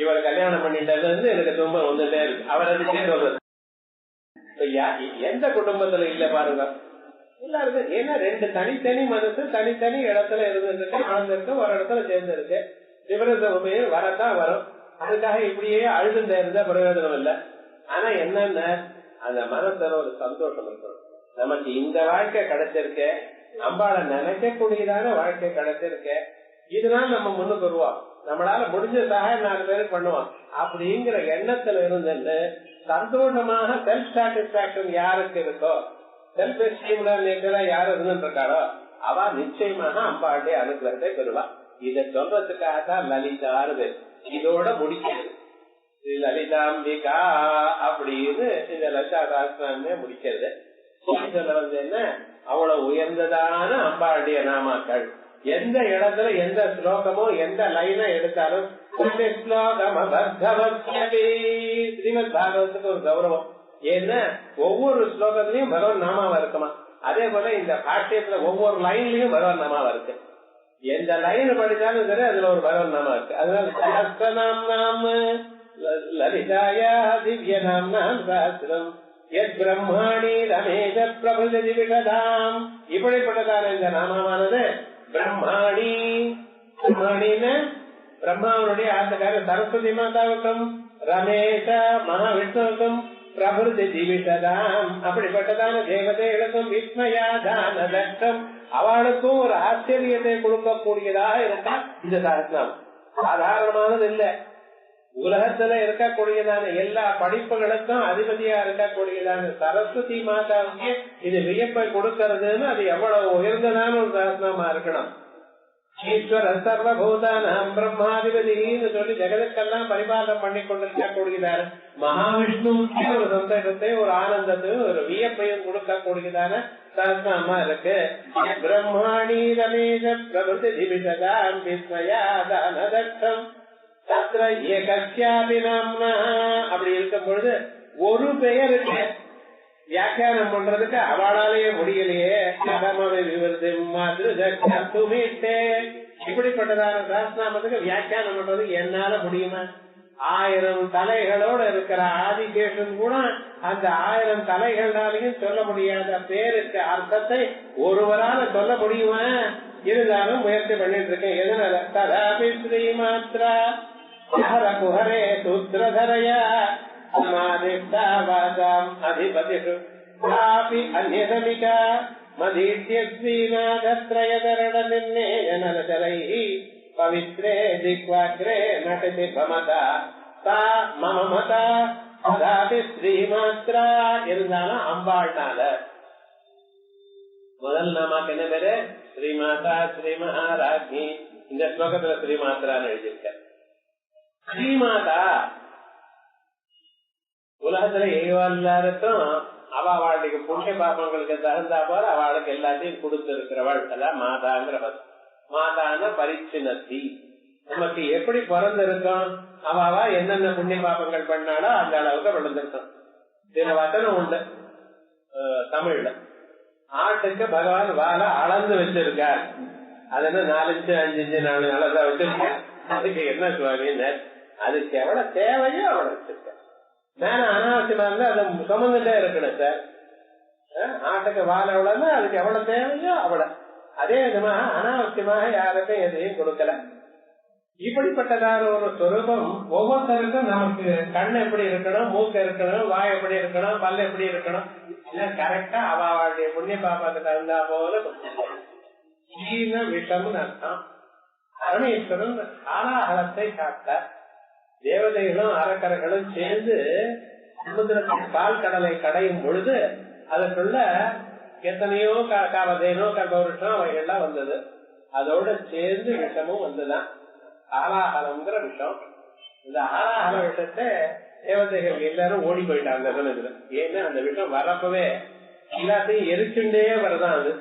இவரை கல்யாணம் பண்ணிட்டது வந்து எனக்கு துன்பம் வந்துட்டே இருக்கு. அவர் அதுக்கே சொல்றது. எந்த குடும்பத்துல இல்ல பாருங்க, எல்லாருக்கும். ஏன்னா ரெண்டு தனித்தனி மனசு தனித்தனி இடத்துல இருந்துருக்கு, வளர்ந்துருக்கு, ஒரு இடத்துல சேர்ந்துருக்கு. விவரமே வரத்தான் வரும். அதுக்காக இப்படியே அழுதுண்டே இருந்தா பிரயோஜனம் இல்லை. ஆனா என்னன்னா அந்த மனசுல ஒரு சந்தோஷம் இருக்கணும். நமக்கு இந்த வாழ்க்கை கிடைச்சிருக்க, அம்பாளை நினைக்கக்கூடியதான வாழ்க்கை கிடைச்சிருக்க, இதனால நம்ம முன்னுக்கு வருவோம், நம்மளால முடிஞ்ச சகாயம் 4 பேருக்கு பண்ணுவோம் அப்படிங்கிற எண்ணத்துல இருந்து சந்தோஷமாக செல்ஃப் சாட்டிஸ்பாக்சன் யாருக்கு இருக்கோ, செல்ஃப் எஸ்டீம்ல யாரு இருந்துட்டு இருக்காரோ அவ நிச்சயமாக அம்பாளுடைய அனுகிரகத்தை பெறுவா. இதை சொல்றதுக்காகத்தான் லலிதாரு இதோட முடிக்கிறது. லலிதாம்பிகா அப்படின்னு இந்த லலிதா சாஸ்திரமே முடிக்கிறது. சொல்ல வந்து என்ன, அவ்வளவு உயர்ந்ததான அம்பாளுடைய நாமாக்கள். எந்த இடத்துல எந்த ஸ்லோகமோ எந்த லைனா எடுத்தாலும் ஸ்ரீமத் பாகவத்துக்கு ஒரு கௌரவம். ஏன்னா ஒவ்வொரு ஸ்லோகத்திலையும் பகவான் நாமாவா இருக்குமா, அதே போல இந்த பாஷ்யத்துல ஒவ்வொரு லைன்லயும் பகவான் நாமாவா இருக்கு. எந்த லைன் படிச்சாலும் சரி அதுல ஒரு பகவான் நாமா இருக்கு. அதனால லலிதாயா திவ்ய நாம் சாஸ்திரம் எத் பிரம்மாணி ரமேஷ பிரபுதி விஷதாம். இப்படிப்பட்டதான இந்த நாமமானது பிரம்மாணி, பிரம்மாணின்னு பிரம்மாவனுடைய ஆசைக்கார சரஸ்வதி மாதாவுக்கும் ரமேஷ மகாவிஷ்ணுவுக்கும் பிரபுதி ஜீவிஷதாம் அப்படிப்பட்டதான தேவதைகளுக்கும் விஸ்மயாதான தட்டம் அவளுக்கும் ஒரு ஆச்சரியத்தை கொடுக்கக்கூடியதாக இருந்தா இந்த சாஸ்திரம் சாதாரணமானது இல்ல. உலகத்துல இருக்கக்கூடியதான எல்லா படிப்புகளுக்கும் அதிபதியா இருக்கக்கூடியதான சரஸ்வதி மாதாவுக்கு இது வியப்பை கொடுக்கறதுன்னு அது எவ்வளவு உயர்ந்ததான ஒரு சாஸ்திரமா இருக்கணும். ஈஸ்வர சர்வபூதானாம் பிரம்மாதிபதினு சொல்லி ஜெகத்துக்கெல்லாம் பரிபாலனம் பண்ணி கொண்டிருக்கக்கூடியதான மகாவிஷ்ணு ஒரு சந்தோஷத்தை, ஒரு ஆனந்தத்தையும் ஒரு வியப்பையும் கொடுக்கக்கூடியதான சாஸ்திரமா இருக்கு. பிரம்மாணி ரமேஷ பிரபுதி திவிஷதாம் விஸ்மயாதான தட்டம் தத்ர ஏகஸ்யாபி நாம்னா. அப்படி இருக்கும் பொழுது ஒரு பெயருக்கு வியாக்கியானம் பண்றதுக்கு அவளாலேயே முடியலையே. இப்படிப்பட்டதான சாஸ்திரத்துக்கு வியாக்கியானம் பண்றதுக்கு என்னால முடியுமா? 1000 தலைகளோட இருக்கிற ஆதிசேஷன் கூட அந்த 1000 தலைகளாலையும் சொல்ல முடியாத பேருக்கு அர்த்தத்தை ஒருவரால சொல்ல முடியுமா? இருந்தாலும் முயற்சி பண்ணிட்டு இருக்கேன். எதனால? ததாபி ஸ்ரீ மாத்ரா குஹரே சூத்ரதரயா அதிபதிஷு அந்நியமிகா மதீத்யஸ்ரீநாதத்ரயதரண நிர்ணேயனலசலைஹ பவித்ரே திக்வாக்ரே நடதி பமதா சா மம மதா ததாபி ஸ்ரீமாத்ரா. இருந்தாலும் அம்பாள்னால முதல் நாமாக்கு என்ன பேரு? ஸ்ரீமாதா ஸ்ரீ மகாராஜி. இந்த ஸ்லோகத்துல ஸ்ரீமாத்ரான்னு எழுதியிருக்க. ஸ்ரீமாதா உலகத்துல எல்லாருக்கும் அவளுக்கு புண்ணிய பாபங்களுக்கு தகுந்தா போல அவளுக்கு எல்லாத்தையும் கொடுத்து இருக்கிறவள் அதான் மாதாங்கிற மாதான பரிச்சினத்தி. நமக்கு எப்படி பிறந்திருக்கோம், அவா என்னென்ன புண்ணிய பாபங்கள் பண்ணாலோ அந்த அளவுக்கு விழுந்திருக்கோம். சில வசனம் உண்டு தமிழ்ல. ஆட்டுக்கு பகவான் வாழை அளந்து வச்சிருக்கார். அது என்ன 4 இன்ச்சு 5 இன்ச்சு 4 அளவுதான் வச்சிருக்கார். அதுக்கு என்ன சுவாமின்னு அதுக்கு எவ்வளவு தேவையோ அவ்வளவு வச்சிருக்க. மேல அனாவசியமா இருந்தா அது சுமந்துட்டே இருக்கணும் சார். ஆட்டுக்கு வாழை எவ்வளவுன்னா அதுக்கு எவ்வளவு தேவையோ அவ்வளவு. அதே விதமாக அனாவசியமாக யாருக்கும் எதையும் கொடுக்கல. இப்படிப்பட்டதான ஒரு சொரூபம் ஒவ்வொருத்தருக்கும் நமக்கு கண் எப்படி இருக்கணும், மூக்கு இருக்கணும், வாய் எப்படி இருக்கணும், பல் எப்படி இருக்கணும், கரெக்டா அவளுடைய புண்ணிய பாப்பாக்கு தகுந்தா போல விஷம்னு அர்த்தம். பரமேஸ்வரன் காலாகலத்தை காட்டார். தேவதைகளும் அரக்கர்களும் சேர்ந்து சமுத்திரத்தின் பால் கடலை கடையும் பொழுது அதற்குள்ள எத்தனையோ காலதேனோ கல்பவருஷம் அவைகள்லாம் வந்தது. அதோட சேர்ந்து விஷமும் வந்துதான் ஆலாஹலம்ங்கிற விஷம். இந்த ஆலாஹல விஷத்தை தேவதைகள் எல்லாரும் ஓடி போயிட்டாங்க. ஏன்னா அந்த விஷம் வரப்பவே எல்லாத்தையும் எரிச்சுட்டே வரதான். அது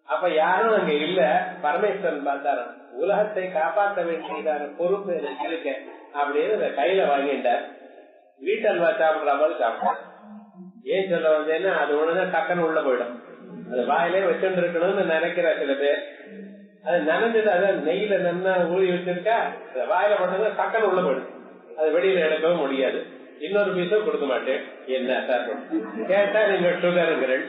அப்ப யாரும் அங்க இல்ல. பரமேஸ்வரன் பார்த்தாராம், உலகத்தை காப்பாற்ற வேண்டியதான பொறுப்பு எனக்கு இருக்க அப்படின்னு இந்த கையில வாங்கிட்டார். வீட்டல்வா சாப்பிடுற மாதிரி சாப்பிட்டார். ஏன் சொல்ல வந்தேன்னா அது ஒண்ணுதான் டக்குன்னு உள்ள போயிடும். அது வாயிலே வச்சுட்டு இருக்கணும்னு நினைக்கிற சில பேர். அது நனைஞ்சது அதான் நெய்யில நல்லா ஊறி வச்சிருக்கா, வாயில போட்டது டக்குன்னு உள்ள போயிடும். அது வெளியில எடுக்கவும் முடியாது. இன்னொரு பீஸும் கொடுக்க மாட்டேன். என்ன சார் கேட்டா நீங்க சுகருங்கிறேன்.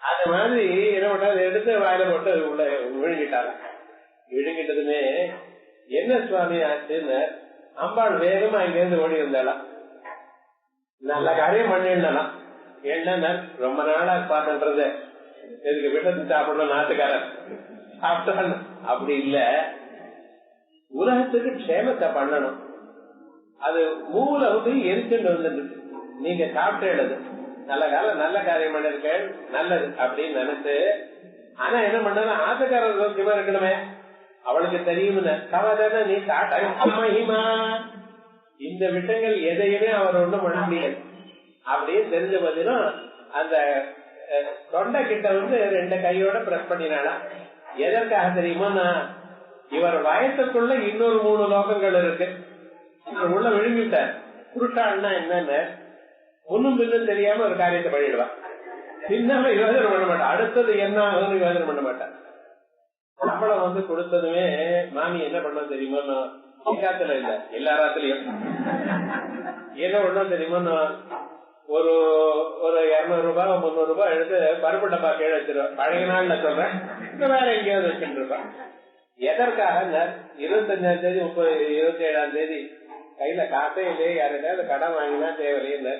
அது மாதிரி என்ன பண்ணாது, எடுத்து வாயில போட்டு அது உள்ள விழுங்கிட்டாங்க. விழுங்கிட்டதுமே என்ன சுவாமி ஆச்சுன்னு அம்பாள் வேகமா இங்கிருந்து ஓடி இருந்தாலாம். நல்ல காரியம் பண்ணிடலாம். என்ன ரொம்ப நாளா பாத்துன்றது எதுக்கு விட்டத்து சாப்பிடணும் நாட்டுக்காரன் சாப்பிட்டான். அப்படி இல்ல, உலகத்துக்கு க்ஷேமத்தை பண்ணணும். அது மூல வந்து எரிச்சுட்டு வந்துட்டு நீங்க சாப்பிட்டு நல்ல காலம் நல்ல காரியம் பண்ணிருக்கேன் நல்லது அப்படின்னு நினைச்சு. ஆனா என்ன பண்ண ஆசைக்காரர் சௌக்கியமா இருக்கணுமே, அவளுக்கு தெரியும்னு கவதான நீ மகிமா இந்த விஷயங்கள் எதையுமே அவர் ஒண்ணும் பண்ண முடியாது அப்படின்னு தெரிஞ்ச பதிலும் அந்த தொண்டை கிட்ட வந்து 2 கையோட பிரஸ் பண்ணினானா. எதற்காக தெரியுமா, இவர் வயசுக்குள்ள இன்னொரு 3 லோகங்கள் இருக்கு. உள்ள விழுங்கிட்டார். புருஷாள்னா என்னன்னு முன்னும் பின்னும் தெரியாம ஒரு காரியத்தை பண்ணிடுவான். பின்னால யோசனை பண்ண மாட்டான், அடுத்தது என்ன ஆகும்னு யோசனை பண்ண மாட்டான். சம்பளம் வந்து கொடுத்ததுமே மாமி என்ன பண்ண தெரியுமா, எங்காத்துல இல்ல எல்லாராத்திலயும் என்ன பண்ண தெரியுமா, ஒரு 200 ரூபாய் 300 ரூபாய் எடுத்து பருப்பு டப்பா கீழே வச்சிருவேன். பழைய நாள்ல சொல்றேன், வேற எங்கேயாவது வச்சுட்டு இருப்பான். எதற்காக 25ஆம் தேதி 27ஆம் தேதி கையில காசே இல்லையே, யாருக்காவது கடன் வாங்கினா தேவையில்லை.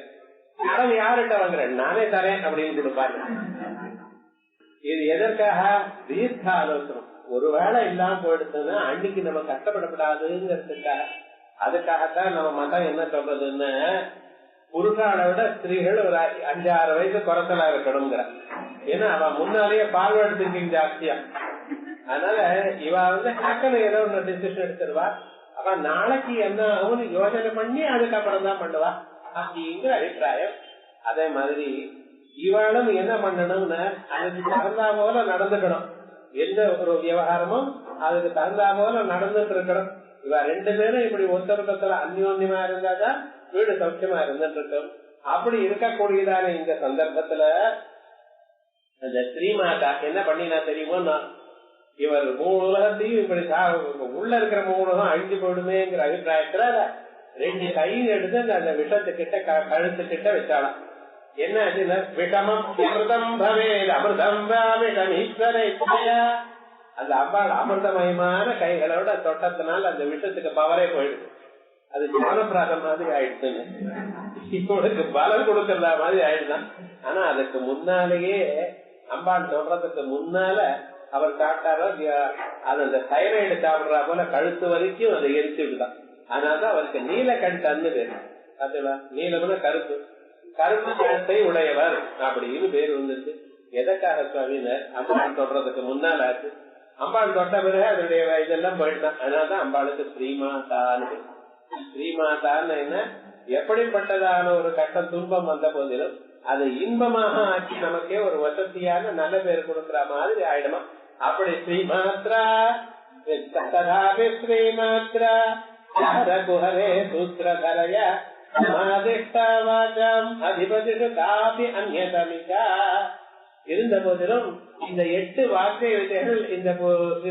கடன் யாருகிட்ட வாங்குறேன், நானே தரேன் அப்படின்னு கொடுப்பாரு. இது எதற்காக, தீர்க்க ஆலோசனை. ஒருவேளை இல்லாம போயிடுச்சுன்னா அன்னைக்கு நம்ம கஷ்டப்படக்கூடாதுங்கிறதுக்காக. அதுக்காகத்தான் நம்ம மதம் என்ன சொல்றதுன்னு, புருஷாலை விட ஸ்திரீகள் ஒரு 5-6 வயசு குறைச்சலா இருக்கணுங்கிற. ஏன்னா அவன் முன்னாலேயே ஃபார்வர்டு திங்கிங் ஜாஸ்தியா. அதனால இவ வந்து டக்குன்னு ஏதோ ஒன்று டிசிஷன் எடுத்துருவா. அவன் நாளைக்கு என்ன அவனு யோசனை பண்ணி அதுக்கப்புறம் தான் பண்ணுவா அப்படிங்கிற அபிப்பிராயம். அதே மாதிரி இவளும் என்ன பண்ணணும்னு அதுக்கு தகுந்தா போல நடந்துக்கணும். எந்த ஒரு விவகாரமும் அதுக்கு தகுந்தா போல நடந்துட்டு இருக்கணும். இவ 2 பேரும் இப்படி ஒருத்தருக்கத்துல அந்யோன்யமா இருந்தாதான் வீடு சௌக்கியமா இருந்துட்டு இருக்கும். அப்படி இருக்கக்கூடியதான இந்த சந்தர்ப்பத்துல அந்த ஸ்ரீமாதா என்ன பண்ணினா தெரியுமோ, இவர் 3 உலகத்தையும் இப்படி உள்ள இருக்கிற 3 உலகம் அழிஞ்சு போயிடுமேங்கிற அபிப்பிராயத்துல 2 கையும் எடுத்து அந்த விஷத்துக்கிட்ட கழுத்துக்கிட்ட வச்சாலாம். என்ன ஆச்சுன்னா, விஷமம் அமிர்தம் பவேல் அமிர்தம் அந்த அம்பாள் அமிர்தமயமான கைகளோட தொட்டத்தினால் அந்த விஷத்துக்கு பவரே போயிடுது. அது ஞானப்பிராதம் மாதிரி ஆயிடுச்சுன்னு இவனுக்கு பலம் கொடுக்கறதா மாதிரி ஆயிடுதான். ஆனா அதுக்கு முன்னாலேயே அம்பாள் சொல்றதுக்கு முன்னால அவர் சாப்பிட்டாரோ அது அந்த தைராய்டு சாப்பிடுறா போல கழுத்து வரைக்கும் அதை எரிச்சு விடுதான். அதனாலதான் அவருக்கு நீலக்கண் தன்னு பேரு. அதுவா நீலம்னா கருப்பு, கருப்பு கழுத்தை உடையவர் அப்படின்னு பேர் வந்துருக்கு. எதற்காக சுவாமினர் அம்பாள் சொல்றதுக்கு முன்னால ஆச்சு. அம்பாள் தொட்ட பிறகு அதனுடைய இதெல்லாம் போயிட்டான். அதனாலதான் அம்பாளுக்கு ஸ்ரீமாதான்னு பேர். ஸ்ரீமாதான்னு என்ன, எப்படிப்பட்டதான ஒரு கஷ்ட துன்பம் வந்த போதிலும் அதை இன்பமாக ஆக்கி நமக்கே ஒரு வசதியான நல்ல பேர் கொடுக்கிற மாதிரி ஆயிடுமா. அப்படி ஸ்ரீமாத்ரா ததாபி ஸ்ரீமாத்ரா குஹரே சூத்ரதரய அதிபதிஷு காபி அந்நியதமிகா. இருந்த போதிலும் இந்த 8 வாக்கிய விதைகள் இந்த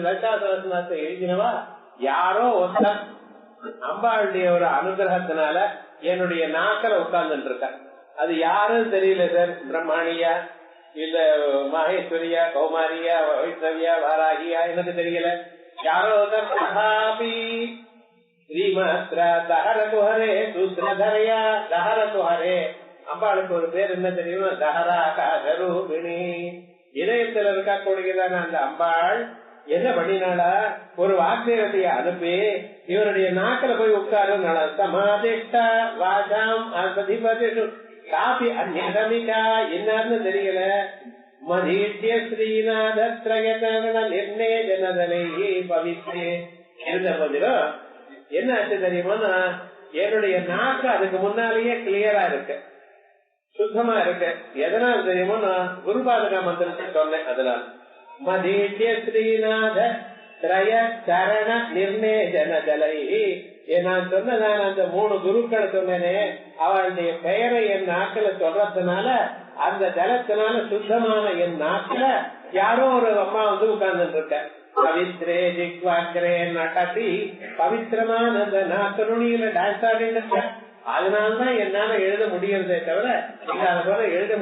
லலிதா சகஸ்ரநாமத்தை எழுதினவா யாரோ ஒருத்தர் அம்பாளுடைய ஒரு அனுகிரகத்தினால என்னுடைய நாக்கல உட்கார்ந்துட்டு இருக்க. அது யாரும் தெரியல சார், பிரம்மாணியா இல்ல மகேஸ்வரியா கௌமாரியா வைஷ்ணவியா வாராகியா எனக்கு தெரியல. யாரோ ஒருத்தர் ஸ்ரீமாத்ரா தஹரகுஹரே சூத்ரதரையா தஹரகுஹரே. அம்பாளுக்கு ஒரு பேர் என்ன தெரியுமா, தஹராகாரூபிணி. இதயத்துல இருக்கக்கூடியதான அந்த அம்பாள் என்ன பண்ணினாளா, ஒரு வாக்கியத்தைய அனுப்பி இவருடைய நாக்கில போய் உட்காரு. சமாதிஷ்டா வாசாம் அதிபதிஷு காபி அந்நியமிகா. என்னன்னு தெரியல. மதீட்ய ஸ்ரீநாதத்ரயகரண நிர்ணய ஜனதனை பவித்ரே. இருந்த போதிலும் என்ன ஆச்சு தெரியுமா, என்னுடைய நாக்கு அதுக்கு முன்னாலேயே கிளியரா இருக்கு, சுத்தமா இருக்கு. எதனால தெரியுமோ, நான் குருபாதகா மந்திரத்தை சொன்னேன். அதனால மதீட்ய ஸ்ரீநாத திரய சரண நிர்ணேஜன ஜலை. நான் சொன்னதான அந்த 3 குருக்களை சொன்னேனே, அவளுடைய பெயரை என் நாக்கில சொல்றதுனால அந்த ஜலத்தினால சுத்தமான என் நாக்கில யாரோ ஒரு அம்மா உட்கார்ந்துட்டு இருக்க. பவித்ரே ஜிக்வாக்ரே நடத்தி பவித்திரமான அந்த நாக்கருணியில டான்ஸ் ஆடிட்டு இருக்க. அதனாலதான் என்னால எழுத முடியறதே தவிர இல்லாத போல எழுத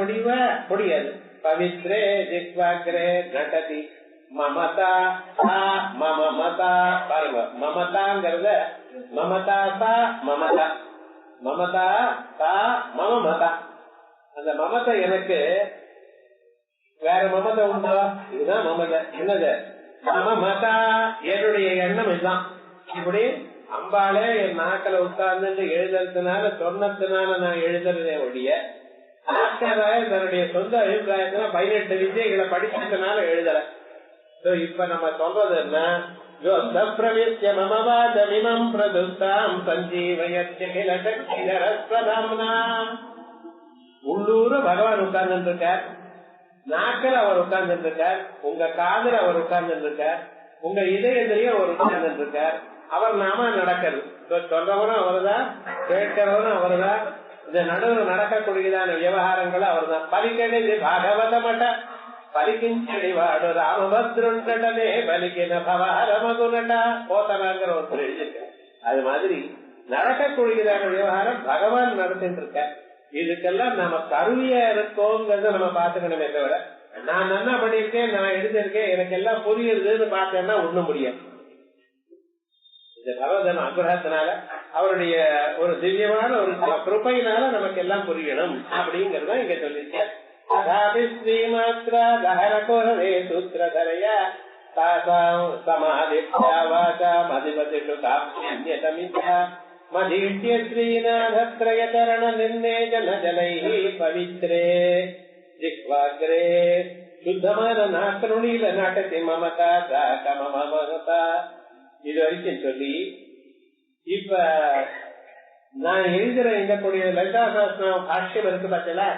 முடியாது. பவித்ரே ஜிக்வாக்ரே நடத்தி மமதா மம மதா. பாருங்க, மமதாங்கிறத மமதா சா மமதா, மமதா சா மம மதா. அந்த மமதை எனக்கு வேற மமதை உண்டா? இதுதான் மமதை. என்னது மம மதா? என்னுடைய எண்ணம் இதுதான். இப்படி அம்பாலே என் நாக்கில உட்கார்ந்து எழுதுறதுனால சொன்னதுனால நான் எழுதுறதே ஒழிய தன்னுடைய சொந்த அபிப்பிராயத்தினா 18 விஜயங்களை படிச்சதுனால எழுதல. இப்ப நம்ம சொல்றது என்ன? உள்ளூர பகவான் உட்கார்ந்து இருக்கார், நாக்கில் அவர் உட்கார்ந்து இருக்கார், உங்க காதல அவர் உட்கார்ந்து இருக்கார், உங்க இதயத்திலேயே அவர் உட்கார்ந்து இருக்கார். அவர் நாம நடக்கிறது. சொல்றவனும் அவர்தான், கேட்கிறவனும் அவர்தான். இந்த நடுவில் நடக்கக்கூடியதான விவகாரங்கள் அவர் தான். பலிக்கடி பாகவத மட்ட பலிக்கிஞ்சடி வாடு ராமபத்ருண்டனே பலிக்கின பவாரமகுனடா போத்தனாங்கிற ஒருத்தர் எழுதியிருக்க. அது மாதிரி நடக்கக்கூடியதான விவகாரம் பகவான் நடத்திட்டு இருக்க. இதுக்கெல்லாம் நம்ம கருவியா இருக்கோங்கிறத நம்ம பாத்துக்கணுமே தவிர நான் என்ன பண்ணிருக்கேன், நான் எழுதியிருக்கேன், எனக்கு எல்லாம் புரியுதுன்னு பார்த்தேன்னா ஒண்ணும் முடியாது. இந்த பகவதன் அனுகிரகத்தினால அவருடைய ஒரு திவ்யமான ஒரு கிருபையினால நமக்கு எல்லாம் புரியணும் அப்படிங்கறத இங்க சொல்லிருக்கேன். ஸ்ரீமாத்ரா தஹரகோரே சூத்திரதரையா தாசாம் சமாதித்யா வாசா மதிபதிஷு காப்யதமித்யா மதீட்ய ஸ்ரீநாதத்ரய சரண நிர்ணேஜன ஜலைஹி பவித்ரே ஜிஹ்வாக்ரே சுத்தமான நாக்கருணியில நாட்டத்தை மமதா சாக மமதா. இது வரைக்கும் சொல்லி இப்ப நான் எழுதுற இந்த கூடிய லலிதா சஹஸ்ரநாம பாஷ்யம் இருக்கு பார்த்தீங்களா,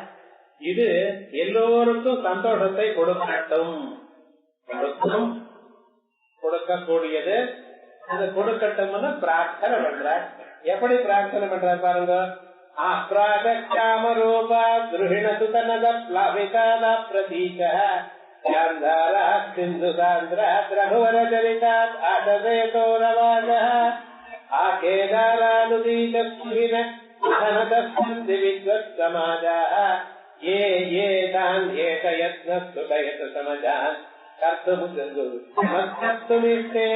இது எல்லோருக்கும் சந்தோஷத்தை கொடுக்கட்டும், கொடுக்கக்கூடியது. அது கொடுக்கட்டும்னு பிரார்த்தனை பண்றார். எப்படி பிரார்த்தனை பண்றார் பாருங்க. ஆப்ராகமரூபா கிருஹிண சுதனத பிளவிகாத பிரதீக சிந்து சாந்திராத் ரகுவர சரிதாத் ஆததயதோரவாஜ ஆகேதாரானுதீதஸ்மின அனதஸ்மந்தி வித்வத் சமாஜாஹ ये ये तान् एकयत्नस्तुतयत समजान् कर्तुमिष्टे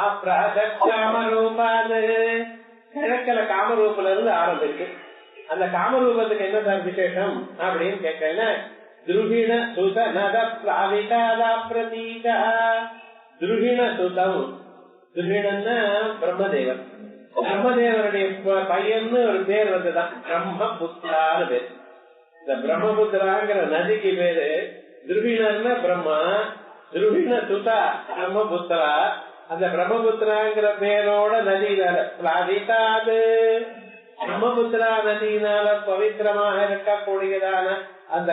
அப்ராஜாமரூபாது. கிழக்கல காமரூபல இருந்து ஆரம்பிச்சு அந்த காமரூபத்துக்கு என்ன சார் விசேஷம் அப்படின்னு கேட்டேன்னா, துருகிண சுத நத பிளாவிகாதா பிரதீகா. துருகிண சுதம், துருகிணன்னா பிரம்மதேவன். பிரம்மதேவனுடைய பையன்னு ஒரு பேர் வந்துதான் பிரம்மபுத்திரான்னு பேர். இந்த பிரம்மபுத்திராங்கிற நதிக்கு பேரு துருகிணன்னா பிரம்மா, துருகிண சுதா பிரம்மபுத்திரா. அந்த பிரம்மபுத்திராங்கிற பேரோட நதியினால பிளாவிகாது, பிரம்மபுத்திரா நதியினால பவித்திரமாக இருக்கக்கூடியதான அந்த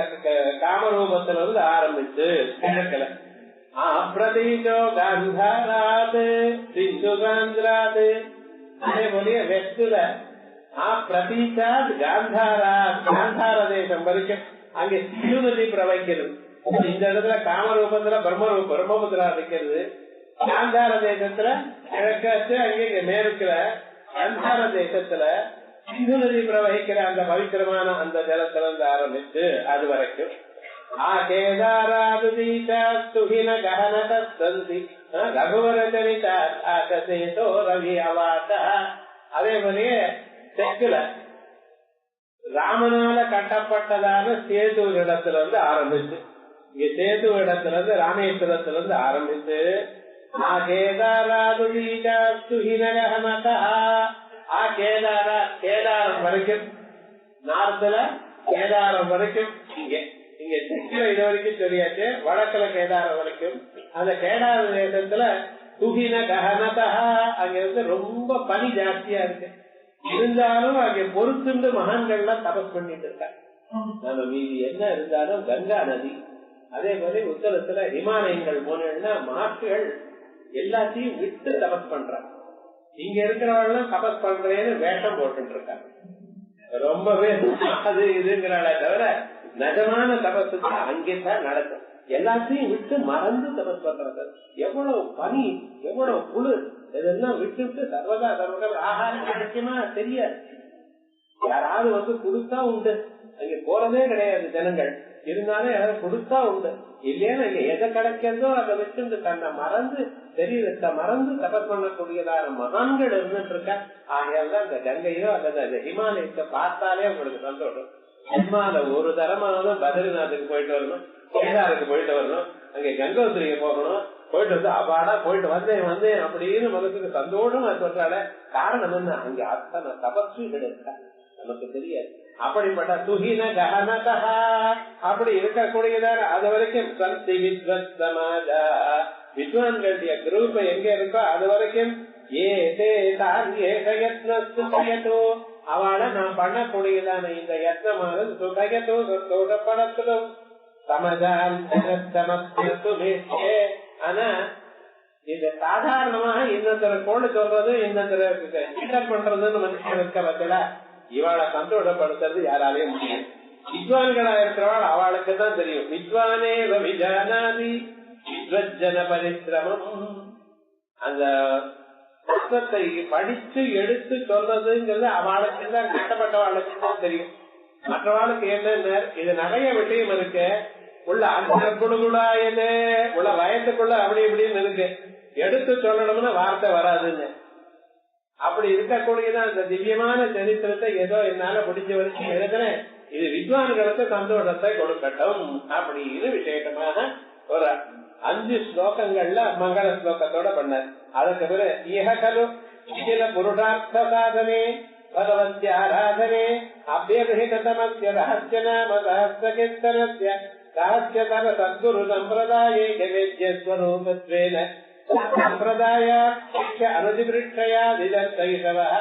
காமரூபத்திலிருந்து ஆரம்பிச்சு கிழக்கல அப்பிரதீகோ காந்தாராது சிந்து காந்திராது. அதே போல வெஸ்டுல பிரதீகாத் காந்தாரா, காந்தார தேசம் வரைக்கும் அங்கே சிந்து நதி பிரவகிக்கிறது. இந்த இடத்துல காமரூபத்துல பிரம்மபுத்திரா இருக்கிறது. காந்தார தேசத்துல கிழக்காச்சு, அங்கே மேற்குல காந்தார தேசத்துல சிந்து நதி பிரவகிக்கிற அந்த பவித்திரமான அந்த ஜலத்துல இருந்து ஆரம்பிச்சு அது வரைக்கும் அதே மாதிரியே தெற்குல ராமனால கட்டப்பட்டதான சேது இடத்துல இருந்து ஆரம்பிச்சு, இங்க சேது இடத்துல இருந்து ராமேஸ்வரத்துல இருந்து ஆரம்பிச்சு கேதாரம் வரைக்கும், நார்த்துல கேதாரம் வரைக்கும், இங்க இங்க தெற்குல இது வரைக்கும் சொல்லியாச்சு, வடக்குல கேதாரம் வரைக்கும். அந்த கேதார தேசத்துல துகின ககனதா, அங்க வந்து ரொம்ப பனி ஜாஸ்தியா இருக்கு. இருந்தாலும் அங்க பொறுத்துண்டு மகான்கள்லாம் தபஸ் பண்ணிட்டு இருக்காங்க. நம்ம மீதி என்ன இருந்தாலும் கங்கா நதி அதே போல உத்தரத்துல ஹிமாலயங்கள் போனா மகர்ஷிகள் எல்லாத்தையும் விட்டு தபஸ் பண்றாங்க. இங்க இருக்கிறவங்க தபஸ் பண்றேன்னு வேஷம் போட்டு இருக்காங்க. ரொம்பவே அது இதுங்கிறாளே தவிர நிஜமான தபஸ் அங்கேதான் நடக்கும். எல்லாத்தையும் விட்டு மறந்து தபஸ் பண்றது. எவ்வளவு பனி, எவ்வளவு குளிர், இதெல்லாம் விட்டுட்டு சர்வதா சர்வதா ஆகாரம் கிடைக்குமா தெரியாது. யாராவது கொடுத்தா உண்டு, அங்க போறதே கிடையாது ஜனங்கள். இருந்தாலும் யாராவது கொடுத்தா உண்டு, இல்லையா இங்க எதை கிடைக்கிறதோ அதை வச்சு தன்னை மறந்து தெரியல மறந்து தபஸ் பண்ணக்கூடியதான மகான்கள் இருந்துட்டு இருக்க. ஆகையால்தான் இந்த கங்கையோ அல்லது அந்த ஹிமாலயத்தை பார்த்தாலே உங்களுக்கு சந்தோஷம். ஹிமால ஒரு தரமானது பத்ரிநாத்துக்கு போயிட்டு வரணும், கேதாருக்கு போயிட்டு வரணும், அங்க கங்கோத்திரிக்கு போகணும், போயிட்டு வந்து அபாடா போயிட்டு வந்தேன் அப்படின்னு மனசுக்கு சந்தோஷமா சொல்றால. காரணம் என்ன, அங்க அத்தனை தபஸ்விகள் இருக்கா நமக்கு தெரியாது. அப்படிப்பட்ட துகின ககனதா அப்படி இருக்கக்கூடியதான அது வரைக்கும் சந்தி வித்வத் சமாஜா வித்வான்களுடைய குரூப் எங்க இருக்கோ அது வரைக்கும் அவளை நான் பண்ணக்கூடியதான இந்த யத்னமானது சுகயத்தோ சந்தோஷப்படத்தும் சமஜான். ஆனா இது சாதாரணமாக இன்னொருத்தர கோடு சொல்றது இன்னொருத்தர பண்றதுன்னு மனுஷன் இருக்க பத்தில இவாளை சந்தோஷப்படுத்துறது யாராலையும் முடியும். வித்வான்களா இருக்கிறவாள் அவளுக்கு தான் தெரியும். வித்வானே விஜானாதி வித்வஜன பரிசிரமம். அந்த புத்தகத்தை படிச்சு எடுத்து சொல்றதுங்கிறது அவளுக்கு தான் கஷ்டப்பட்டவாளுக்கு தான் தெரியும். மற்றவாளுக்கு என்ன இது நிறைய விஷயம் இருக்கு, உள்ள அந்த குழுகுழாயது உள்ள வயசுக்குள்ள அப்படி இப்படின்னு இருக்கு, எடுத்து சொல்லணும்னு வார்த்தை வராதுன்னு. அப்படி இருக்கக்கூடியதான் அந்த திவ்யமான சரித்திரத்தை ஏதோ என்னால முடிஞ்ச வரைக்கும் எழுதுறேன். இது வித்வான்களுக்கு சந்தோஷத்தை கொடுக்கட்டும் அப்படின்னு விசேஷமாக ஒரு 5 ஸ்லோகங்கள்ல மங்கள ஸ்லோகத்தோட பண்ணார். அதுக்கு பிறகு இஹகலு இதில புருஷார்த்த சாதனே பகவத்ய ஆராதனே அபியபிஹிதமஸ்ய ரஹஸ்ய நாம சஹஸ்ரகீர்த்தனஸ்ய சஹஸ்யதர சத்குரு சம்பிரதாயே வேத்ய ஸ்வரூபத்வேன சம்பிரதாய அனுதிவிருட்சயாதிதர்சைஷவः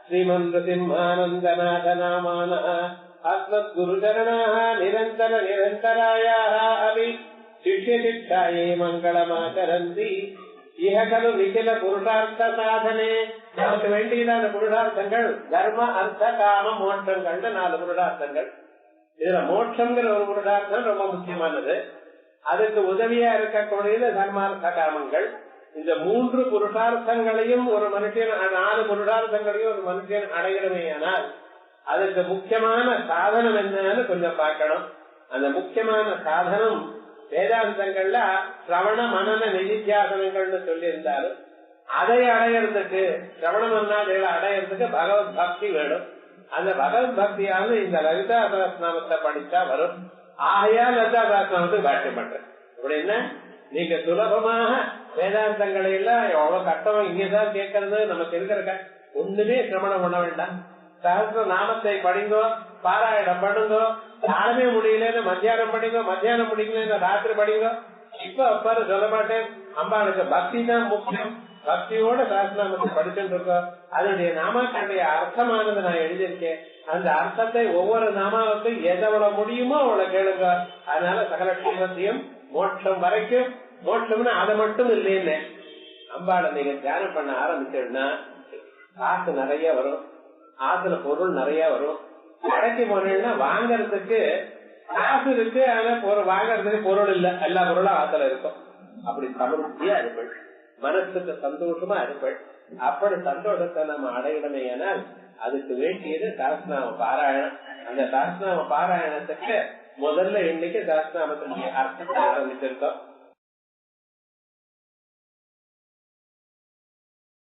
ஸ்ரீமந்த்ரசிம்ஹானந்தநாத நாமானः அஸ்மத்குருச்சரணாः நிரந்தர நிரந்தராயாः அபி சிஷ்ய சிக்ஷாயே மங்களமாச்சரந்தி. இஹகலு நிகில புருஷார்த்த சாதனே நமக்கு வேண்டியதான புருஷார்த்தங்கள் தர்ம அர்த்த காம மோட்சங்கள்னு 4 புருஷார்த்தங்கள். இதுல மோட்சம்ங்கிற ஒரு புருஷார்த்தம் ரொம்ப முக்கியமானது. அதுக்கு உதவியா இருக்கக்கூடியது தர்மார்த்த காமங்கள். இந்த 3 புருஷார்த்தங்களையும் ஒரு மனுஷன் 4 புருஷார்த்தங்களையும் ஒரு மனுஷன் அடையணுமே. ஆனால் அதுக்கு முக்கியமான சாதனம் என்னன்னு கொஞ்சம் பார்க்கணும். அந்த முக்கியமான சாதனம் வேதாந்தங்கள்ல சிரவண மனன நிதித்தியாசனங்கள்னு சொல்லி இருந்தாலும் அதை அடையறதுக்கு சிரவண மன்னாதிகளை அடையறதுக்கு பகவத் பக்தி வேணும். அந்த பகவத் பக்தியாவது இந்த லலிதா சஹஸ்ரநாமத்தை படிச்சா வரும். ஆகையால் லலிதா சஹஸ்ரநாமத்துக்கு பாஷ்யம் பண்றேன். அப்படின்னா நீங்க சுலபமாக வேதாந்தங்களை எல்லாம் எவ்வளவு கஷ்டம் இங்கதான் கேட்கறது நமக்கு இருக்கிற ஒண்ணுமே சிரமணம் பண்ண வேண்டாம். சஹஸ்ர நாமத்தை படிங்கோ, பாராயணம் பண்ணுங்கோ, யாருமே முடியலன்னு மத்தியானம் படிங்கோ, மத்தியானம் முடிக்கல ராத்திரி படிங்கோ. இப்ப அப்பாரு சொல்ல மாட்டேன், அம்பாளுக்கு பக்தி தான் முக்கியம். பக்தியோட சஹஸ்ரநாமத்தை படிச்சுட்டு இருக்கோம். அதனுடைய நாமாக்களுடைய அர்த்தமானது நான் எழுதியிருக்கேன். அந்த அர்த்தத்தை ஒவ்வொரு நாமாவுக்கும் எவ்வளவு முடியுமோ அவ்வளவு கேளுங்க. அதனால சகல க்ஷேமத்தையும் மோட்சம் வரைக்கும். மோட்சம்னு அதை மட்டும் இல்லைன்னு அம்பாளை நீங்க தியானம் பண்ண ஆரம்பிச்சோம்னா காசு நிறைய வரும், ஆத்துல பொருள் நிறைய வரும். கடைக்கு போனீங்கன்னா வாங்கறதுக்கு காசு இருக்கு, ஆனா வாங்கறதுக்கு பொருள் இல்ல, எல்லா பொருளும் ஆத்துல இருக்கும். அப்படி சமர்த்தியா இருப்பள், மனசுக்கு சந்தோஷமா இருப்பள். அப்படி சந்தோஷத்தை நம்ம அடையணுமே. ஆனால் அதுக்கு வேண்டியது சஹஸ்ரநாம பாராயணம். அந்த சஹஸ்ரநாம பாராயணத்துக்கு முதல்ல இன்னைக்கு சஹஸ்ரநாமத்தினுடைய அர்த்தத்தை ஆரம்பிச்சிருக்கோம்.